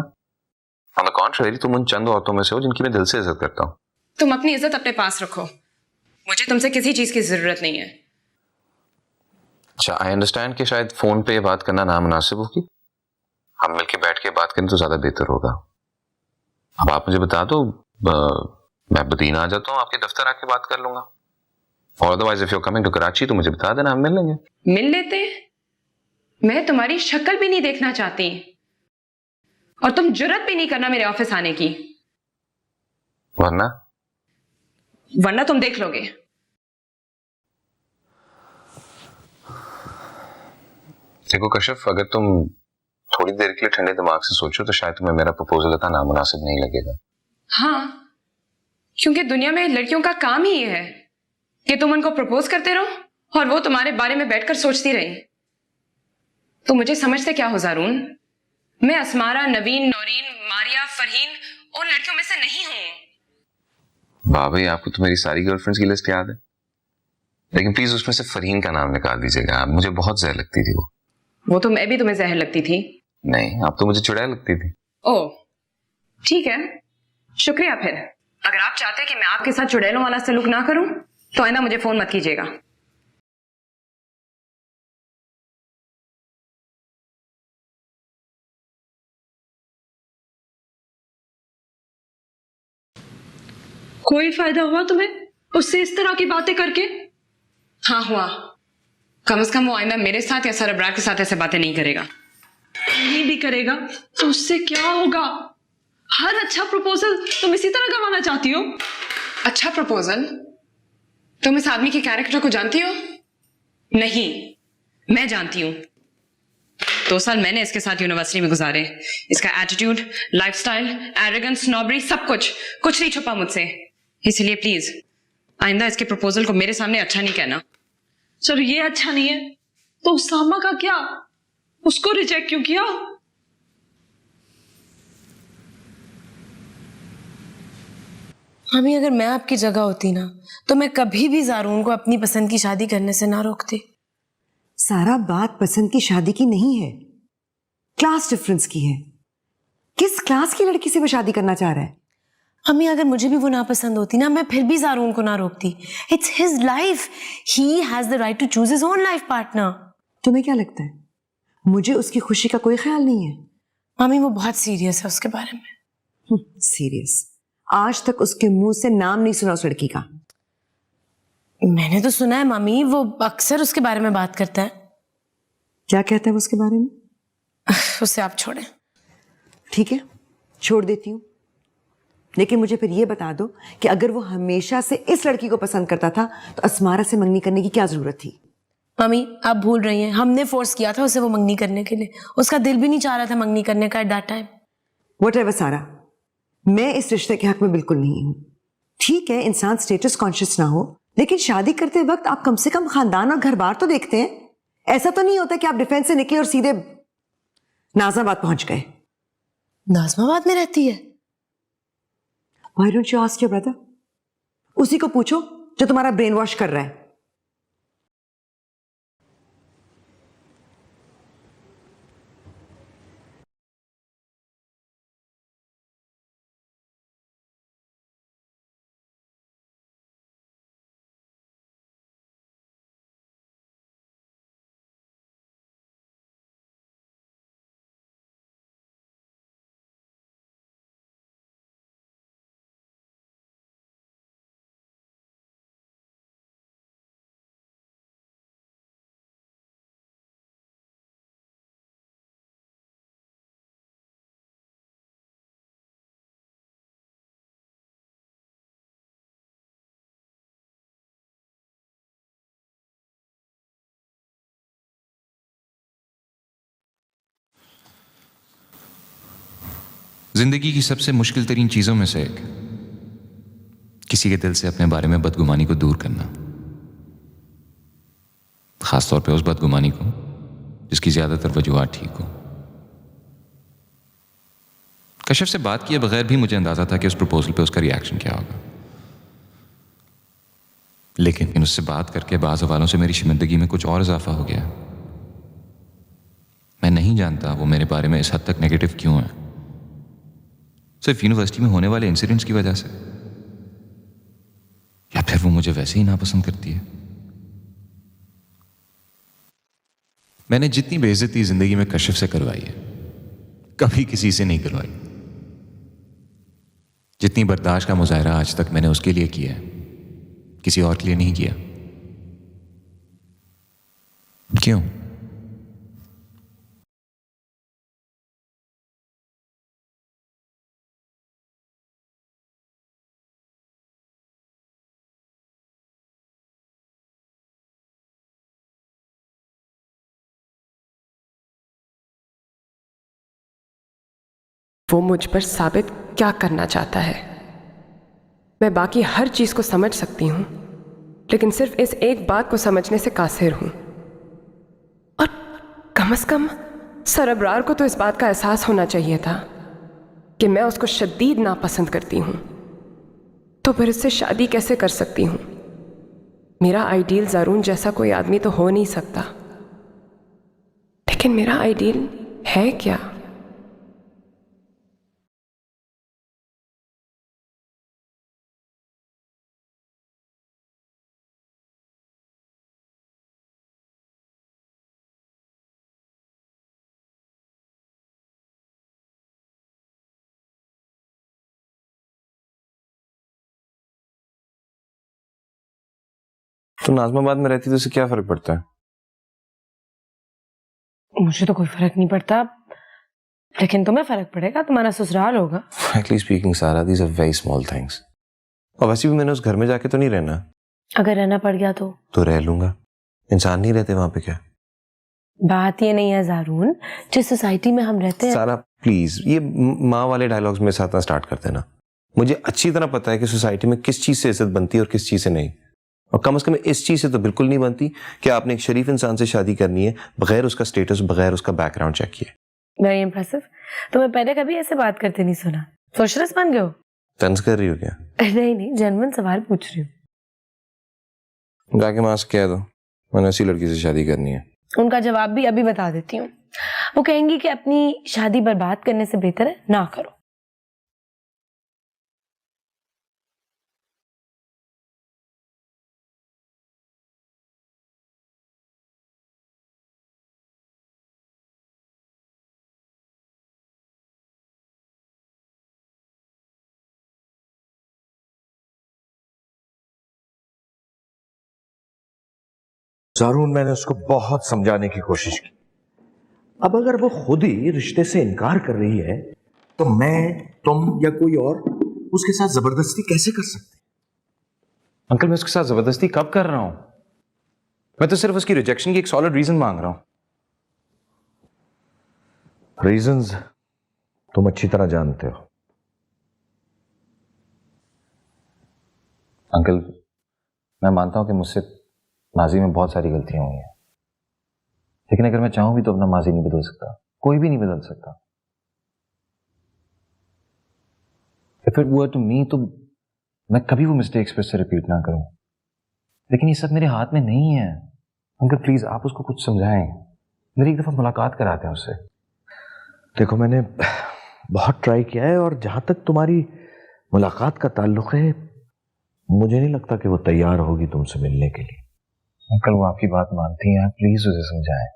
ऑन द कॉन्ट्रेरी, तुम उन चंद औरतों में से हो जिनकी मैं दिल से इज्जत करता हूँ। तुम अपनी इज्जत अपने पास रखो, मुझे तुमसे किसी चीज की जरूरत नहीं है। अच्छा, आई अंडरस्टैंड कि शायद फोन पे बात करना नामुनासिब होगी। हम मिलके बैठ के बात करें तो ज्यादा बेहतर होगा। अब आप मुझे बता दो, मैं बदीना आ जाता हूँ, आपके दफ्तर आके बात कर लूंगा। और otherwise if you are coming to Karachi तो मुझे बता देना, हम मिल लेंगे। मिल लेते? मैं तुम्हारी शक्ल भी नहीं देखना चाहती और तुम जुर्रत भी नहीं करना मेरे ऑफिस आने की। वरना तुम देख लोगे। देखो कश्यप, अगर तुम थोड़ी देर के लिए ठंडे दिमाग से सोचो तो शायद तुम्हें मेरा प्रपोजल इतना नामुनासिब नहीं लगेगा। हाँ, क्योंकि दुनिया में लड़कियों का काम ही ये है कि तुम उनको प्रपोज करते रहो और वो तुम्हारे बारे में बैठकर सोचती रही। तो मुझे समझते क्या हो ज़ारून? मैं असमारा, नवीन, नौरीन, मारिया, फरहीन उन लड़कियों में से नहीं हूं। वाह भाई, आपको तो मेरी सारी गर्लफ्रेंड्स की लिस्ट याद है। लेकिन प्लीज उसमें से फरहीन का नाम निकाल दीजिएगा, मुझे बहुत जहर लगती थी वो तो मैं भी तुम्हें जहर लगती थी। नहीं, आप तो मुझे चुड़ैल लगती थी। ओह ठीक है, शुक्रिया। फिर अगर आप चाहते हैं कि मैं आपके साथ चुड़ैलों वाला सलूक ना करूं तो आइंदा मुझे फोन मत कीजिएगा। कोई फायदा हुआ तुम्हें उससे इस तरह की बातें करके? हाँ हुआ। कम से कम वो आइंदा मेरे साथ या सरबरार के साथ ऐसे बातें नहीं करेगा। नहीं भी करेगा तो उससे क्या होगा? हर अच्छा प्रपोजल तुम इसी तरह गंवाना चाहती हो? अच्छा प्रपोजल? तुम इस आदमी के कैरेक्टर को जानती हो? नहीं, मैं जानती हूं। 2 साल मैंने इसके साथ यूनिवर्सिटी में गुजारे। इसका एटीट्यूड, लाइफस्टाइल, एरोगेंस, स्नॉबरी, सब कुछ नहीं छुपा मुझसे। इसलिए प्लीज आइंदा इसके प्रपोजल को मेरे सामने अच्छा नहीं कहना। चलो ये अच्छा नहीं है तो उसामा का क्या? उसको रिजेक्ट क्यों किया? मम्मी, अगर मैं आपकी जगह होती ना तो मैं कभी भी ज़ारून को अपनी पसंद की शादी करने से ना रोकती। सारा बात पसंद की शादी की नहीं है, क्लास डिफरेंस की है। किस क्लास की लड़की से वो शादी करना चाह रहा है? मम्मी, अगर मुझे भी वो नापसंद होती ना मैं फिर भी ज़ारून को ना रोकती। It's his life, he has the right to choose his own life partner. तुम्हें क्या लगता है मुझे उसकी खुशी का कोई ख्याल नहीं है? मम्मी, वो बहुत सीरियस है उसके बारे में। सीरियस? आज तक उसके मुंह से नाम नहीं सुना उस लड़की का। मैंने तो सुना है मम्मी, वो अक्सर उसके बारे में बात करता है। क्या कहता है वो उसके बारे में? उसे आप छोड़ें। ठीक है, छोड़ देती हूँ, लेकिन मुझे फिर ये बता दो कि अगर वो हमेशा से इस लड़की को पसंद करता था तो असमारा से मंगनी करने की क्या जरूरत थी? मम्मी, आप भूल रही हैं, हमने फोर्स किया था उसे वो मंगनी करने के लिए। उसका दिल भी नहीं चाह रहा था मंगनी करने का एट दैट टाइम। व्हाटएवर सारा, मैं इस रिश्ते के हक में बिल्कुल नहीं हूं। ठीक है, इंसान स्टेटस कॉन्शियस ना हो, लेकिन शादी करते वक्त आप कम से कम खानदान और घर बार तो देखते हैं। ऐसा तो नहीं होता कि आप डिफेंस से निकले और सीधे नाजमाबाद पहुंच गए। नाजमाबाद में रहती है? Why don't you ask your brother? उसी को पूछो जो तुम्हारा ब्रेन वॉश कर रहा है। जिंदगी की सबसे मुश्किल तरीन चीजों में से एक, किसी के दिल से अपने बारे में बदगुमानी को दूर करना, खासतौर पे उस बदगुमानी को जिसकी ज्यादातर वजूहात ठीक हो। कश्यप से बात किए बगैर भी मुझे अंदाजा था कि उस प्रपोजल पे उसका रिएक्शन क्या होगा, लेकिन उससे बात करके बाज़ हवालों से मेरी शर्मिंदगी में कुछ और इजाफा हो गया। मैं नहीं जानता वो मेरे बारे में इस हद तक नेगेटिव क्यों है। सिर्फ यूनिवर्सिटी में होने वाले इंसिडेंट्स की वजह से, या फिर वो मुझे वैसे ही नापसंद करती है। मैंने जितनी बेइज्जती जिंदगी में कश्यप से करवाई है कभी किसी से नहीं करवाई। जितनी बर्दाश्त का मुजाहरा आज तक मैंने उसके लिए किया है, किसी और के लिए नहीं किया। क्यों? वो मुझ पर साबित क्या करना चाहता है। मैं बाकी हर चीज को समझ सकती हूं, लेकिन सिर्फ इस एक बात को समझने से कासिर हूं। और कम से कम सरबरार को तो इस बात का एहसास होना चाहिए था कि मैं उसको शदीद नापसंद करती हूं, तो फिर इससे शादी कैसे कर सकती हूं। मेरा आइडियल ज़ारून जैसा कोई आदमी तो हो नहीं सकता, लेकिन मेरा आइडियल है क्या? तो नाज़माबाद में रहती तो उसे क्या फर्क पड़ता है? मुझे तो कोई फर्क नहीं पड़ता, लेकिन तुम्हें फर्क पड़ेगा, तुम्हारा ससुराल होगा। Frankly speaking, सारा these are very small things. और वैसे भी मैंने उस घर में जाके तो नहीं रहना। अगर रहना पड़ गया तो रह लूंगा। इंसान नहीं रहते वहां पे क्या? बात ये नहीं है ज़ारून, जिस सोसाइटी में हम रहते हैं। सारा प्लीज, ये माँ वाले डायलॉग्स मेरे साथ ना स्टार्ट कर देना। मुझे अच्छी तरह पता है कि सोसाइटी में किस चीज से इज्जत बनती है और किस चीज से नहीं, और कम से कम इस चीज से तो बिल्कुल नहीं बनती कि आपने एक शरीफ इंसान से शादी करनी है बगैर उसका स्टेटस, बगैर उसका बैकग्राउंड चेक किए। Very impressive. तुम्हें पहले कभी ऐसे बात करते नहीं सुना। सोशलिस्ट बन गए हो? तंज कर रही हो क्या? नहीं, जेन्युइन सवाल पूछ रही हूँ। जाके माँ से कह दो मैंने ऐसी लड़की से शादी करनी है। उनका जवाब भी अभी बता देती हूँ। वो कहेंगी कि अपनी शादी बर्बाद करने से बेहतर है ना करो। ज़ारून, मैंने उसको बहुत समझाने की कोशिश की। अब अगर वो खुद ही रिश्ते से इनकार कर रही है तो मैं, तुम या कोई और उसके साथ जबरदस्ती कैसे कर सकते? अंकल, मैं उसके साथ जबरदस्ती कब कर रहा हूं? मैं तो सिर्फ उसकी रिजेक्शन की एक सॉलिड रीजन मांग रहा हूं। रीजंस तुम अच्छी तरह जानते हो। अंकल, मैं मानता हूं कि मुझसे माजी में बहुत सारी गलतियां हुई हैं, लेकिन अगर मैं चाहूं भी तो अपना माजी नहीं बदल सकता। कोई भी नहीं बदल सकता। If it were to me तो मैं कभी वो मिस्टेक्स फिर से रिपीट ना करूं, लेकिन ये सब मेरे हाथ में नहीं है। अंकल प्लीज, आप उसको कुछ समझाएं। मेरी एक दफा मुलाकात कराते हैं उससे। देखो, मैंने बहुत ट्राई किया है, और जहां तक तुम्हारी मुलाकात का ताल्लुक है, मुझे नहीं लगता कि वो तैयार होगी तुमसे मिलने के लिए। अंकल, वो आपकी बात मानती हैं, प्लीज उसे समझाएं।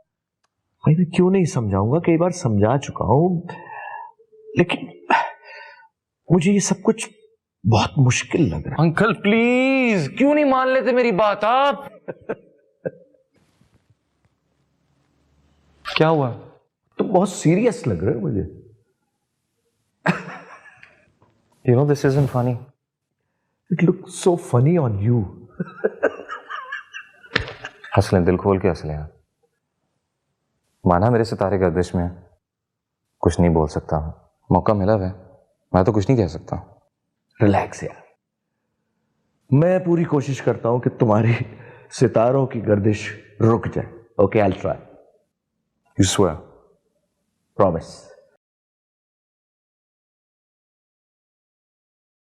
भाई, मैं क्यों नहीं समझाऊंगा? कई बार समझा चुका हूं, लेकिन मुझे ये सब कुछ बहुत मुश्किल लग रहा है। अंकल प्लीज, क्यों नहीं मान लेते मेरी बात आप? क्या हुआ? तुम बहुत सीरियस लग रहे हो मुझे। You know this isn't funny. It looks so funny on you. हंस लें, दिल खोल के हंस लें। माना मेरे सितारे गर्दिश में, कुछ नहीं बोल सकता। मौका मिला है, मैं तो कुछ नहीं कह सकता। रिलैक्स यार, मैं पूरी कोशिश करता हूं कि तुम्हारी सितारों की गर्दिश रुक जाए। Okay, I'll try. You swear? Promise.